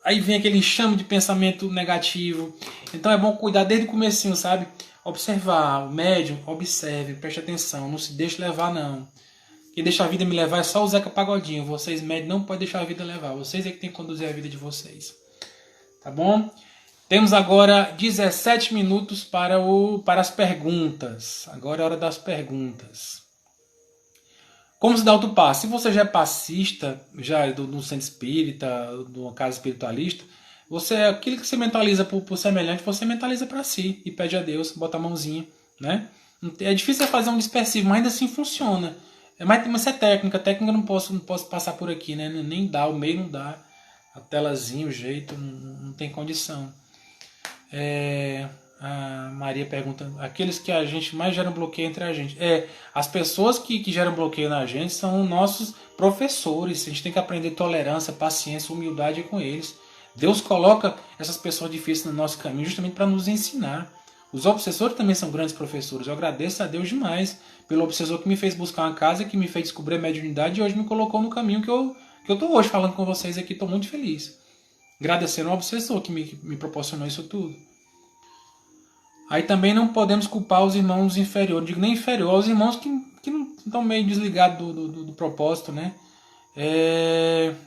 aí vem aquele enxame de pensamento negativo. Então é bom cuidar desde o comecinho, sabe? Observar, o médium, observe, preste atenção, não se deixe levar não. Quem deixa a vida me levar é só o Zeca Pagodinho. Vocês, médios, não podem deixar a vida levar. Vocês é que tem que conduzir a vida de vocês. Tá bom? Temos agora 17 minutos para as perguntas. Agora é a hora das perguntas. Como se dá autopasse? Se você já é passista, já do centro espírita, de uma casa espiritualista, aquilo que você mentaliza para o semelhante, você mentaliza para si e pede a Deus, bota a mãozinha, né? É difícil fazer um dispersivo, mas ainda assim funciona. Mas é técnica não posso passar por aqui, né? Nem dá, o meio não dá, a telazinha, o jeito, não tem condição. A Maria pergunta, aqueles que a gente mais geram bloqueio entre a gente. As pessoas que geram bloqueio na gente são nossos professores. A gente tem que aprender tolerância, paciência, humildade com eles. Deus coloca essas pessoas difíceis no nosso caminho justamente para nos ensinar. Os obsessores também são grandes professores. Eu agradeço a Deus demais pelo obsessor que me fez buscar uma casa, que me fez descobrir a mediunidade e hoje me colocou no caminho que eu estou hoje falando com vocês aqui. Estou muito feliz. Agradecendo ao obsessor que me proporcionou isso tudo. Aí também não podemos culpar os irmãos inferiores. Não digo nem inferior, aos irmãos que não estão meio desligados do propósito, né?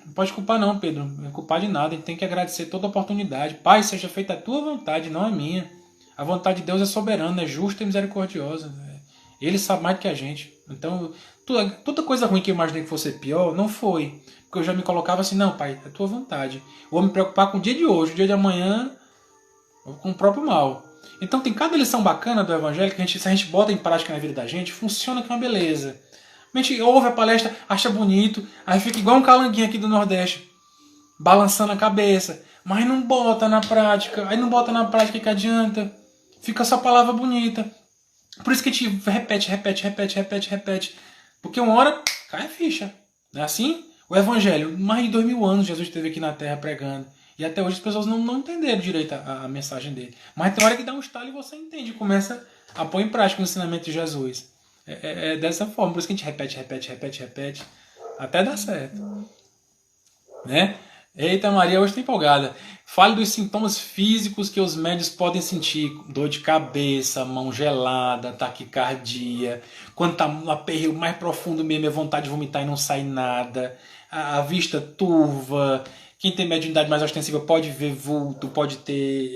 Não pode culpar não, Pedro. Não é culpar de nada. A gente tem que agradecer toda a oportunidade. Pai, seja feita a tua vontade, não a minha. A vontade de Deus é soberana, é justa e misericordiosa. Ele sabe mais do que a gente. Então, toda coisa ruim que eu imaginei que fosse pior, não foi. Porque eu já me colocava assim, não, pai, é a tua vontade. Eu vou me preocupar com o dia de hoje, o dia de amanhã, com o próprio mal. Então tem cada lição bacana do Evangelho que se a gente bota em prática na vida da gente, funciona com uma beleza. A gente ouve a palestra, acha bonito, aí fica igual um calanguinho aqui do Nordeste, balançando a cabeça, mas não bota na prática. Aí não bota na prática, que adianta? Fica só palavra bonita. Por isso que a gente repete. Porque uma hora cai a ficha. Não é assim? O Evangelho, mais de 2000 anos Jesus esteve aqui na Terra pregando. E até hoje as pessoas não entenderam direito a mensagem dele. Mas tem hora que dá um estalo e você entende. Começa a pôr em prática o ensinamento de Jesus. É dessa forma. Por isso que a gente repete. Até dar certo. Né? Eita Maria, hoje tá empolgada. Fale dos sintomas físicos que os médicos podem sentir. Dor de cabeça, mão gelada, taquicardia. Quando tá no aperreio mais profundo mesmo, é vontade de vomitar e não sai nada. A vista turva. Quem tem mediunidade mais ostensiva pode ver vulto, pode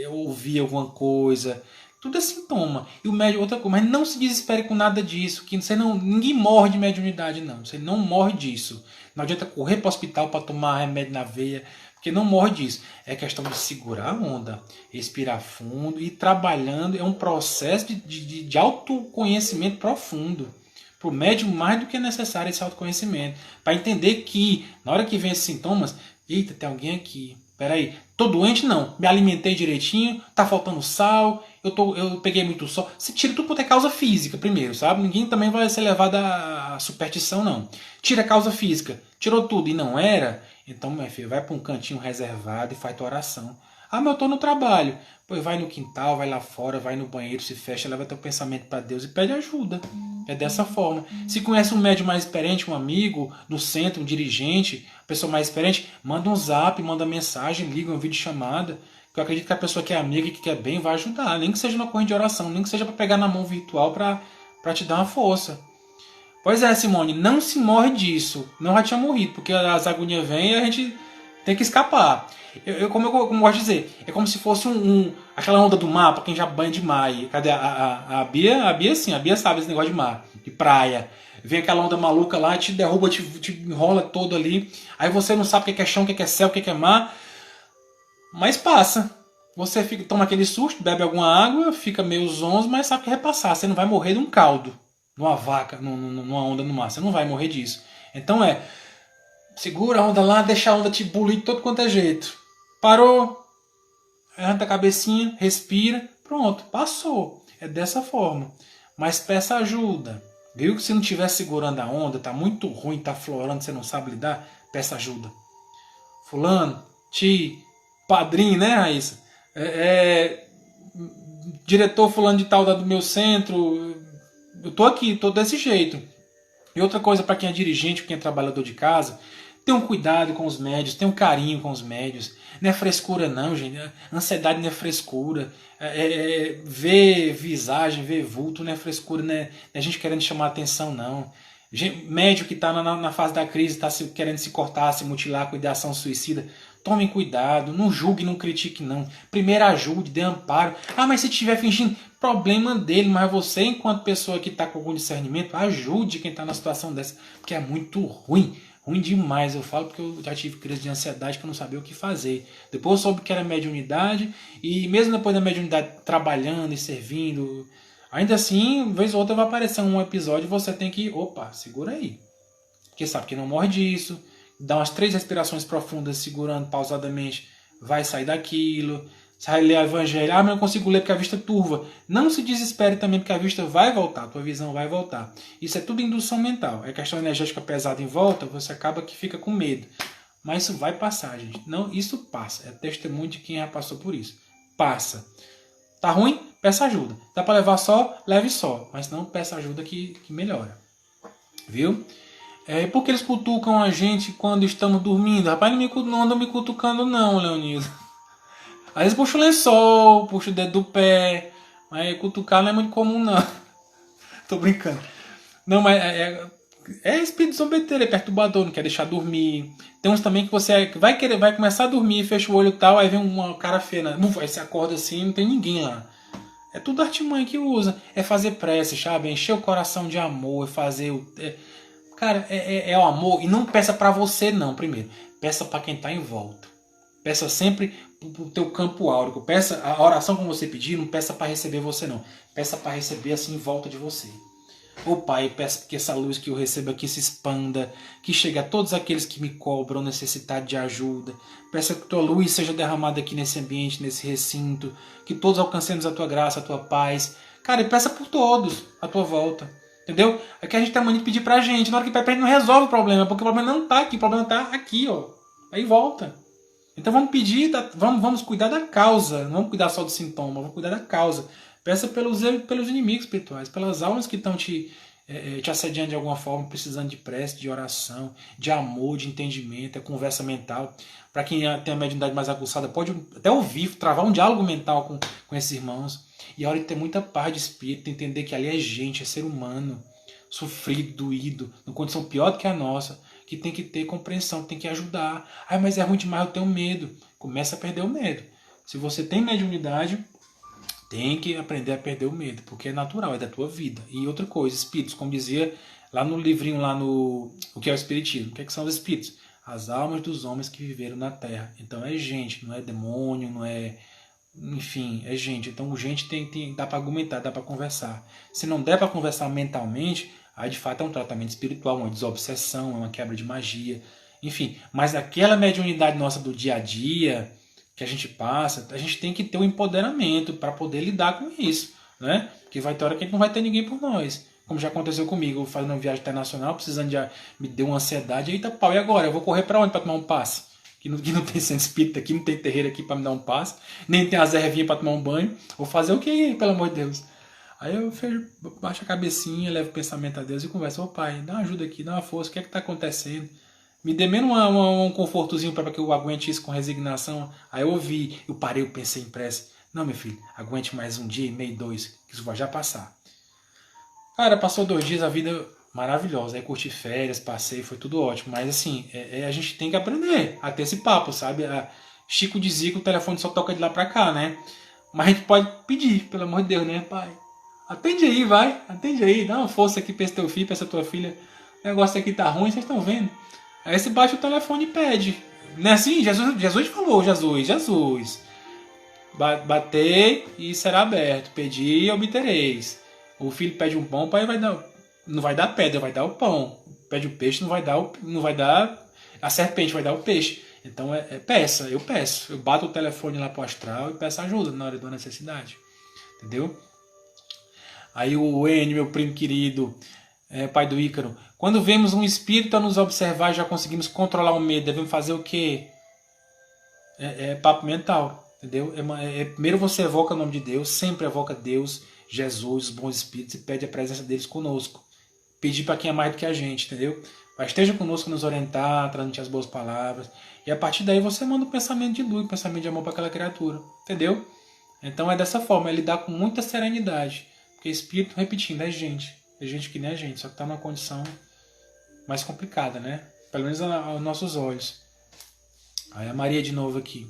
ouvir alguma coisa. Tudo é sintoma. E o médium, outra coisa, mas não se desespere com nada disso. Que você não, ninguém morre de mediunidade, não. Você não morre disso. Não adianta correr para o hospital para tomar remédio na veia, porque não morre disso. É questão de segurar a onda, respirar fundo e ir trabalhando. É um processo de autoconhecimento profundo. Para o médium, mais do que é necessário esse autoconhecimento. Para entender que, na hora que vem esses sintomas, eita, tem alguém aqui. Peraí, tô doente? Não. Me alimentei direitinho, tá faltando sal, eu peguei muito sol. Você tira tudo por ter causa física primeiro, sabe? Ninguém também vai ser levado à superstição, não. Tira a causa física. Tirou tudo e não era? Então, minha filha, vai para um cantinho reservado e faz tua oração. Ah, mas eu tô no trabalho. Pois vai no quintal, vai lá fora, vai no banheiro, se fecha, leva teu pensamento para Deus e pede ajuda. É dessa forma. Se conhece um médium mais experiente, um amigo, no centro, um dirigente, pessoa mais experiente, manda um zap, manda mensagem, liga uma videochamada. Que eu acredito que a pessoa que é amiga e que quer bem vai ajudar. Nem que seja na corrente de oração, nem que seja para pegar na mão virtual para te dar uma força. Pois é, Simone, não se morre disso. Não já tinha morrido, porque as agonias vêm e a gente tem que escapar. Como eu gosto de dizer, é como se fosse aquela onda do mar, pra quem já banha de mar. Cadê a Bia? A Bia sim, a Bia sabe esse negócio de mar, de praia. Vem aquela onda maluca lá, te derruba, te enrola todo ali. Aí você não sabe o que é chão, o que é céu, o que é mar. Mas passa. Você toma aquele susto, bebe alguma água, fica meio zonzo, mas sabe que vai passar. Você não vai morrer de um caldo, numa vaca, numa onda no mar. Você não vai morrer disso. Então segura a onda lá, deixa a onda te bulir de todo quanto é jeito. Parou, levanta a cabecinha, respira, pronto, passou. É dessa forma. Mas peça ajuda. Viu que se não estiver segurando a onda, tá muito ruim, tá florando, você não sabe lidar, peça ajuda. Fulano, tio, padrinho, né, Raíssa? Diretor fulano de tal do meu centro, eu tô aqui, tô desse jeito. E outra coisa para quem é dirigente, quem é trabalhador de casa, tenha um cuidado com os médios, tenha um carinho com os médios. Não é frescura não, gente. Ansiedade não é frescura. Ver visagem, ver vulto não é frescura, não é gente querendo chamar atenção, não. Médio que está na fase da crise, está querendo se cortar, se mutilar com ideação suicida. Tomem cuidado, não julgue, não critique, não. Primeiro ajude, dê amparo. Ah, mas se estiver fingindo, problema dele, mas você, enquanto pessoa que está com algum discernimento, ajude quem está na situação dessa, porque é muito ruim. Ruim demais, eu falo porque eu já tive crise de ansiedade que eu não sabia o que fazer. Depois eu soube que era mediunidade, e mesmo depois da mediunidade trabalhando e servindo, ainda assim, vez ou outra vai aparecer um episódio e você tem que, opa, segura aí. Porque sabe que não morre disso, dá umas 3 respirações profundas, segurando pausadamente, vai sair daquilo. Você vai ler o evangelho, mas não consigo ler porque a vista turva. Não se desespere também porque a vista vai voltar, a tua visão vai voltar. Isso é tudo indução mental. É questão energética pesada em volta, você acaba que fica com medo. Mas isso vai passar, gente. Não, isso passa. É testemunho de quem já passou por isso. Passa. Tá ruim? Peça ajuda. Dá para levar só? Leve só. Mas não peça ajuda que melhora. Viu? E por que eles cutucam a gente quando estamos dormindo? Rapaz, não andam me cutucando não, Leonildo. Às vezes puxa o lençol, puxa o dedo do pé. Mas cutucar não é muito comum, não. Tô brincando. Não, mas espírito zombeteiro, é perturbador, não quer deixar dormir. Tem uns também que você vai começar a dormir, fecha o olho e tal, aí vem uma cara feia, né? Aí você acorda assim, não tem ninguém lá. É tudo artimanha que usa. É fazer prece, sabe? Encher o coração de amor, cara, é o amor. E não peça pra você, não, primeiro. Peça pra quem tá em volta. Peça sempre pro teu campo áurico. Peça a oração como você pedir, não peça para receber você, não. Peça para receber assim em volta de você. Ô Pai, peço que essa luz que eu recebo aqui se expanda, que chegue a todos aqueles que me cobram necessidade de ajuda. Peço que tua luz seja derramada aqui nesse ambiente, nesse recinto, que todos alcancemos a tua graça, a tua paz. Cara, e peça por todos à tua volta. Entendeu? Aqui a gente tem mania de pedir pra gente. Na hora que pede pra gente não resolve o problema, porque o problema não tá aqui, o problema tá aqui, ó. Aí volta. Então vamos pedir, vamos cuidar da causa, não vamos cuidar só do sintoma, vamos cuidar da causa. Peça pelos inimigos espirituais, pelas almas que estão te te assediando de alguma forma, precisando de prece, de oração, de amor, de entendimento, conversa mental. Para quem tem a mediunidade mais aguçada, pode até ouvir, travar um diálogo mental com esses irmãos. E a hora de ter muita paz de espírito, entender que ali é gente, é ser humano, sofrido, doído, numa condição pior do que a nossa, que tem que ter compreensão, tem que ajudar. Ah, mas é ruim demais, eu tenho medo. Começa a perder o medo. Se você tem mediunidade, tem que aprender a perder o medo, porque é natural, é da tua vida. E outra coisa, espíritos, como dizia lá no livrinho, lá no O que é o Espiritismo, o que, que são os espíritos? As almas dos homens que viveram na Terra. Então é gente, não é demônio, não é... Enfim, é gente. Então gente dá para argumentar, dá para conversar. Se não der para conversar mentalmente, aí de fato é um tratamento espiritual, uma desobsessão, é uma quebra de magia. Enfim, mas aquela mediunidade nossa do dia a dia que a gente passa, a gente tem que ter o empoderamento para poder lidar com isso, né? Porque vai ter hora que a gente não vai ter ninguém por nós. Como já aconteceu comigo, fazendo uma viagem internacional, precisando de... Me deu uma ansiedade, eita pau, e agora? Eu vou correr para onde para tomar um passe? Que não tem centro espírita aqui, não tem terreiro aqui para me dar um passe, nem tem as ervinhas para tomar um banho. Vou fazer o que, pelo amor de Deus? Aí eu baixo a cabecinha, levo o pensamento a Deus e converso. Ô pai, dá uma ajuda aqui, dá uma força, o que é que está acontecendo? Me dê menos um confortozinho para que eu aguente isso com resignação. Aí eu ouvi, eu parei, eu pensei em prece. Não, meu filho, aguente mais um dia e meio, 2, que isso vai já passar. Cara, passou 2 dias, a vida maravilhosa. Aí curti férias, passei, foi tudo ótimo. Mas assim, a gente tem que aprender a ter esse papo, sabe? Chico dizia que o telefone só toca de lá pra cá, né? Mas a gente pode pedir, pelo amor de Deus, né, pai? Atende aí, vai. Atende aí, dá uma força aqui pra esse teu filho, pra essa tua filha. O negócio aqui tá ruim, vocês estão vendo? Aí você baixa o telefone e pede. Não é assim? Jesus falou, Jesus. Batei e será aberto. Pedi e obtereis. O filho pede um pão, o pai vai dar, não vai dar pedra, vai dar o pão. Pede o peixe, não vai dar a serpente, vai dar o peixe. Então peça, eu peço. Eu bato o telefone lá pro astral e peço ajuda na hora da necessidade. Entendeu? Aí o N, meu primo querido, pai do Ícaro. Quando vemos um espírito a nos observar, já conseguimos controlar o medo. Devemos fazer o quê? É papo mental, entendeu? Primeiro você evoca o nome de Deus, sempre evoca Deus, Jesus, os bons espíritos e pede a presença deles conosco. Pedir para quem é mais do que a gente, entendeu? Mas esteja conosco, nos orientar, transmitir as boas palavras. E a partir daí você manda um pensamento de luz, um pensamento de amor para aquela criatura, entendeu? Então é dessa forma, é lidar com muita serenidade. Porque espírito, repetindo, é gente. É gente que nem a gente, só que está numa condição mais complicada, né? Pelo menos aos nossos olhos. Aí a Maria de novo aqui.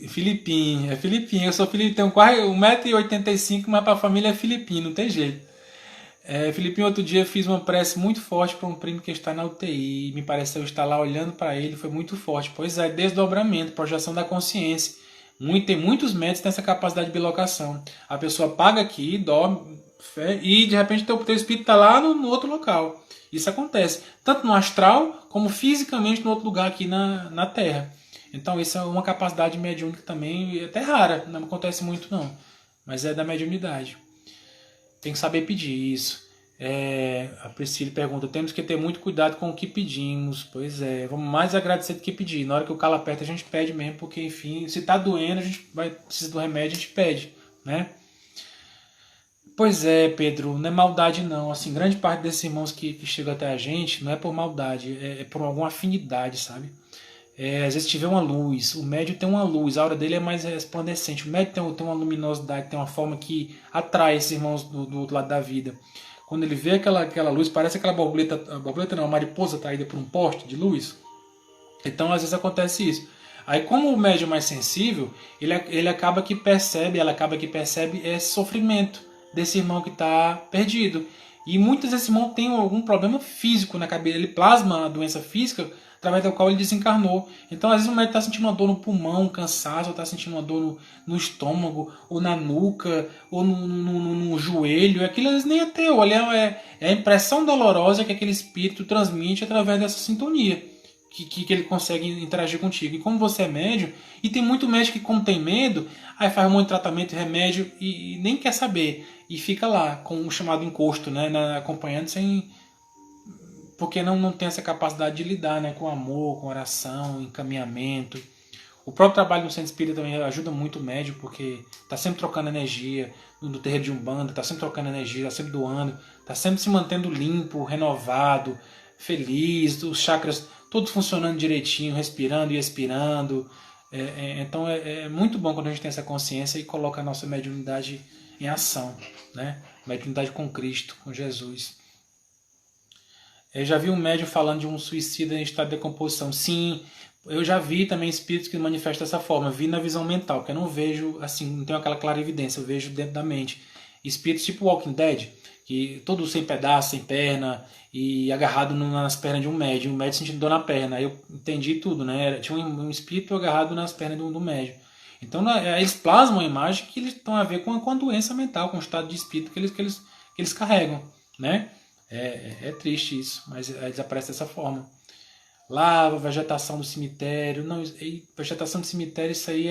Filipinho, eu sou filipinho, tenho quase 1,85 m, mas para a família é filipinho, não tem jeito. Filipinho, outro dia fiz uma prece muito forte para um primo que está na UTI. Me pareceu estar lá olhando para ele, foi muito forte. Pois é, desdobramento, projeção da consciência. Tem muitos médicos que têm essa capacidade de bilocação. A pessoa paga aqui, dorme, e de repente o teu espírito está lá no outro local. Isso acontece, tanto no astral, como fisicamente no outro lugar aqui na Terra. Então isso é uma capacidade mediúnica também, até rara, não acontece muito não. Mas é da mediunidade. Tem que saber pedir isso. A Priscila pergunta, temos que ter muito cuidado com o que pedimos. Pois é, vamos mais agradecer do que pedir. Na hora que o calo aperta a gente pede mesmo, porque enfim, se está doendo a gente precisa do remédio, a gente pede, né? Pois é, Pedro, não é maldade não. Assim, grande parte desses irmãos que chegam até a gente não é por maldade, é por alguma afinidade, sabe? Às vezes tiver uma luz, o médium tem uma luz, a aura dele é mais resplandecente. O médium tem uma luminosidade, tem uma forma que atrai esses irmãos do outro lado da vida. Quando ele vê aquela luz, parece aquela borboleta não, uma mariposa atraída por um poste de luz. Então, às vezes acontece isso. Aí, como o médium é mais sensível, ele acaba que percebe, ela acaba que percebe esse sofrimento desse irmão que está perdido. E muitos desses irmãos têm algum problema físico na cabeça. Ele plasma a doença física através da qual ele desencarnou. Então, às vezes, o médico está sentindo uma dor no pulmão, um cansaço, ou está sentindo uma dor no estômago, ou na nuca, ou no joelho. Aquilo às vezes nem é teu, é a impressão dolorosa que aquele espírito transmite através dessa sintonia. Que ele consegue interagir contigo. E como você é médium, e tem muito médico que, como tem medo, aí faz um monte de tratamento, remédio e nem quer saber. E fica lá, com o chamado encosto, né, acompanhando sem... Porque não tem essa capacidade de lidar, né, com amor, com oração, encaminhamento. O próprio trabalho no centro espírita também ajuda muito o médium, porque está sempre trocando energia no terreiro de Umbanda, está sempre trocando energia, está sempre doando, está sempre se mantendo limpo, renovado, feliz, os chakras todos funcionando direitinho, respirando e expirando. Então é muito bom quando a gente tem essa consciência e coloca a nossa mediunidade em ação, né? Mediunidade com Cristo, com Jesus. Eu já vi um médium falando de um suicida em estado de decomposição. Sim, eu já vi também espíritos que manifestam dessa forma. Vi na visão mental, porque eu não vejo assim, não tenho aquela clara evidência, eu vejo dentro da mente. Espíritos tipo Walking Dead, que todo sem pedaço, sem perna, e agarrado nas pernas de um médium, o médium sentindo dor na perna. Aí eu entendi tudo, né? Tinha um espírito agarrado nas pernas do médium. Então eles plasmam a imagem que eles estão a ver com a doença mental, com o estado de espírito que eles carregam, né? É triste isso, mas eles aparecem dessa forma. Lava, vegetação do cemitério. Não, vegetação do cemitério, isso aí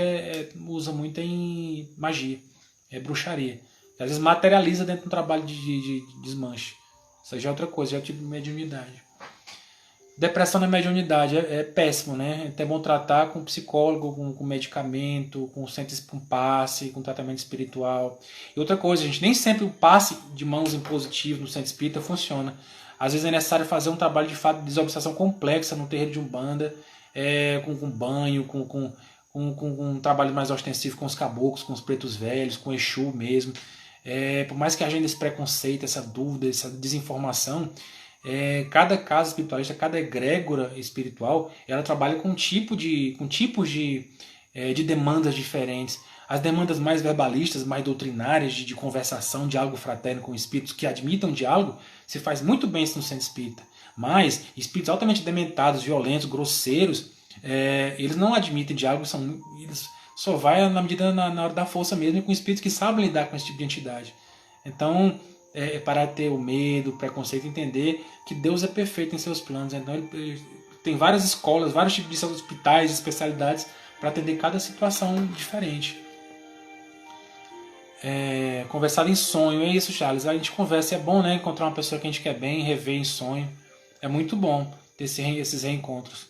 usa muito em magia, é bruxaria. Às vezes materializa dentro do trabalho de desmanche. Isso aí já é outra coisa, já é o tipo de mediunidade. Depressão na mediunidade é péssimo, né? É até bom tratar com psicólogo, com medicamento, com passe, com tratamento espiritual. E outra coisa, gente, nem sempre o passe de mãos em positivo no centro espírita funciona. Às vezes é necessário fazer um trabalho de fato de desobsessão complexa no terreiro de Umbanda, com banho, com um trabalho mais ostensivo com os caboclos, com os pretos velhos, com Exu mesmo. Por mais que haja esse preconceito, essa dúvida, essa desinformação, cada casa espiritualista, cada egrégora espiritual, ela trabalha com tipos de demandas diferentes. As demandas mais verbalistas, mais doutrinárias, de conversação, diálogo fraterno com espíritos que admitam diálogo, se faz muito bem isso no centro espírita. Mas espíritos altamente dementados, violentos, grosseiros, eles não admitem diálogo, eles só vai na medida na hora da força mesmo, e com espíritos que sabem lidar com esse tipo de entidade. Então, parar de ter o medo, o preconceito, entender que Deus é perfeito em seus planos. Então ele tem várias escolas, vários tipos de hospitais, especialidades para atender cada situação diferente. Conversar em sonho, é isso, Charles. A gente conversa, é bom, né? Encontrar uma pessoa que a gente quer bem, rever em sonho. É muito bom ter esses reencontros.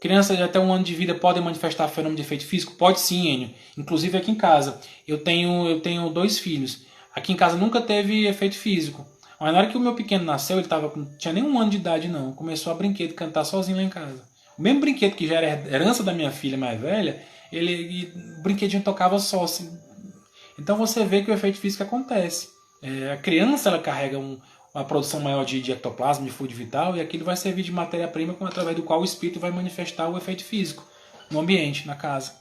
Crianças de até 1 ano de vida podem manifestar fenômeno de efeito físico? Pode sim, Enio. Inclusive aqui em casa. Eu tenho 2 filhos. Aqui em casa nunca teve efeito físico. Mas na hora que o meu pequeno nasceu, ele tinha nem 1 ano de idade não. Começou a brinquedo, cantar sozinho lá em casa. O mesmo brinquedo que já era herança da minha filha mais velha, o brinquedinho tocava só assim. Então você vê que o efeito físico acontece. A criança ela carrega uma produção maior de ectoplasma, de fluido vital, e aquilo vai servir de matéria-prima através do qual o espírito vai manifestar o efeito físico no ambiente, na casa.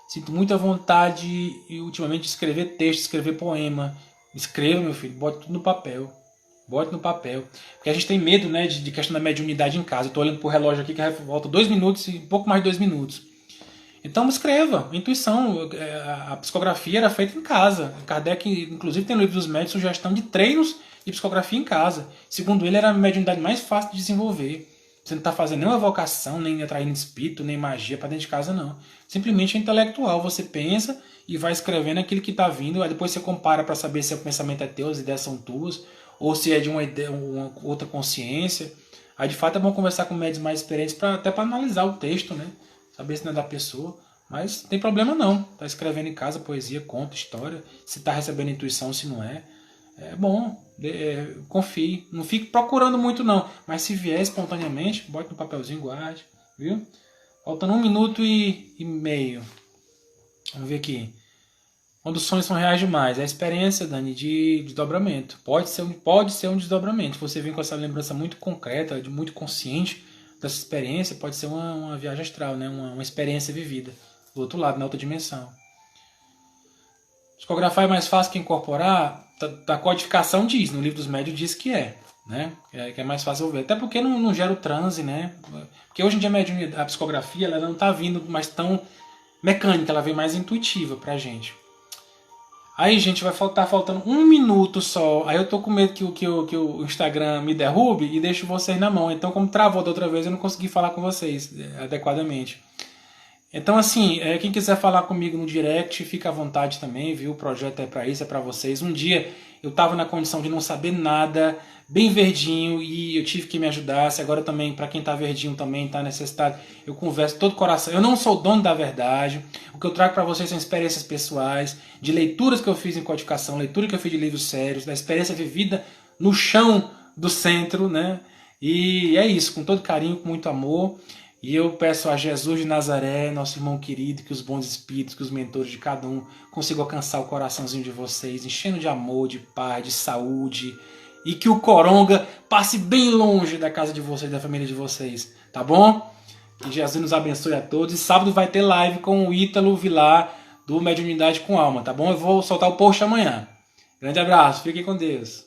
Sinto muita vontade ultimamente de escrever texto, escrever poema. Escreva, meu filho, bote tudo no papel. Bote no papel. Porque a gente tem medo, né, de questão da mediunidade em casa. Eu estou olhando pro relógio aqui que volta 2 minutos e um pouco mais de 2 minutos. Então escreva, intuição. A psicografia era feita em casa. Kardec, inclusive, tem no livro dos médios sugestão de treinos de psicografia em casa. Segundo ele, era a mediunidade mais fácil de desenvolver. Você não está fazendo nenhuma evocação, nem atraindo espírito, nem magia para dentro de casa, não. Simplesmente é intelectual. Você pensa e vai escrevendo aquilo que está vindo. Aí depois você compara para saber se o pensamento é teu, as ideias são tuas, ou se é de uma outra consciência. Aí de fato é bom conversar com médios mais experientes até para analisar o texto, né? Saber se não é da pessoa. Mas não tem problema não. Tá escrevendo em casa poesia, conto, história. Se está recebendo intuição, se não é. É bom. Confie. Não fique procurando muito não. Mas se vier espontaneamente, bote no papelzinho, guarde. Viu? Faltando 1 minuto e meio. Vamos ver aqui. Quando os sonhos são reais demais. É a experiência, Dani, de desdobramento. Pode ser um desdobramento. Você vem com essa lembrança muito concreta, muito consciente dessa experiência, pode ser uma viagem astral, né? Uma experiência vivida do outro lado, na outra dimensão. Psicografar é mais fácil que incorporar? A codificação diz, no livro dos médios diz que né? Que é mais fácil ver. Até porque não gera o transe, né? Porque hoje em dia a psicografia ela não está vindo mais tão mecânica, ela vem mais intuitiva pra gente. Aí, gente, vai faltando 1 minuto só. Aí eu tô com medo que o Instagram me derrube e deixe vocês na mão. Então, como travou da outra vez, eu não consegui falar com vocês adequadamente. Então, assim, quem quiser falar comigo no direct, fica à vontade também, viu? O projeto é para isso, é para vocês. Um dia eu estava na condição de não saber nada, bem verdinho, e eu tive que me ajudar. Se agora também, para quem está verdinho também, está necessitado, eu converso todo o coração. Eu não sou dono da verdade. O que eu trago para vocês são experiências pessoais, de leituras que eu fiz em codificação, leitura que eu fiz de livros sérios, da experiência vivida no chão do centro, né? E é isso, com todo carinho, com muito amor. E eu peço a Jesus de Nazaré, nosso irmão querido, que os bons espíritos, que os mentores de cada um consigam alcançar o coraçãozinho de vocês, enchendo de amor, de paz, de saúde, e que o coronga passe bem longe da casa de vocês, da família de vocês, tá bom? Que Jesus nos abençoe a todos. E sábado vai ter live com o Ítalo Vilar, do Mediunidade com Alma, tá bom? Eu vou soltar o post amanhã. Grande abraço, fiquem com Deus.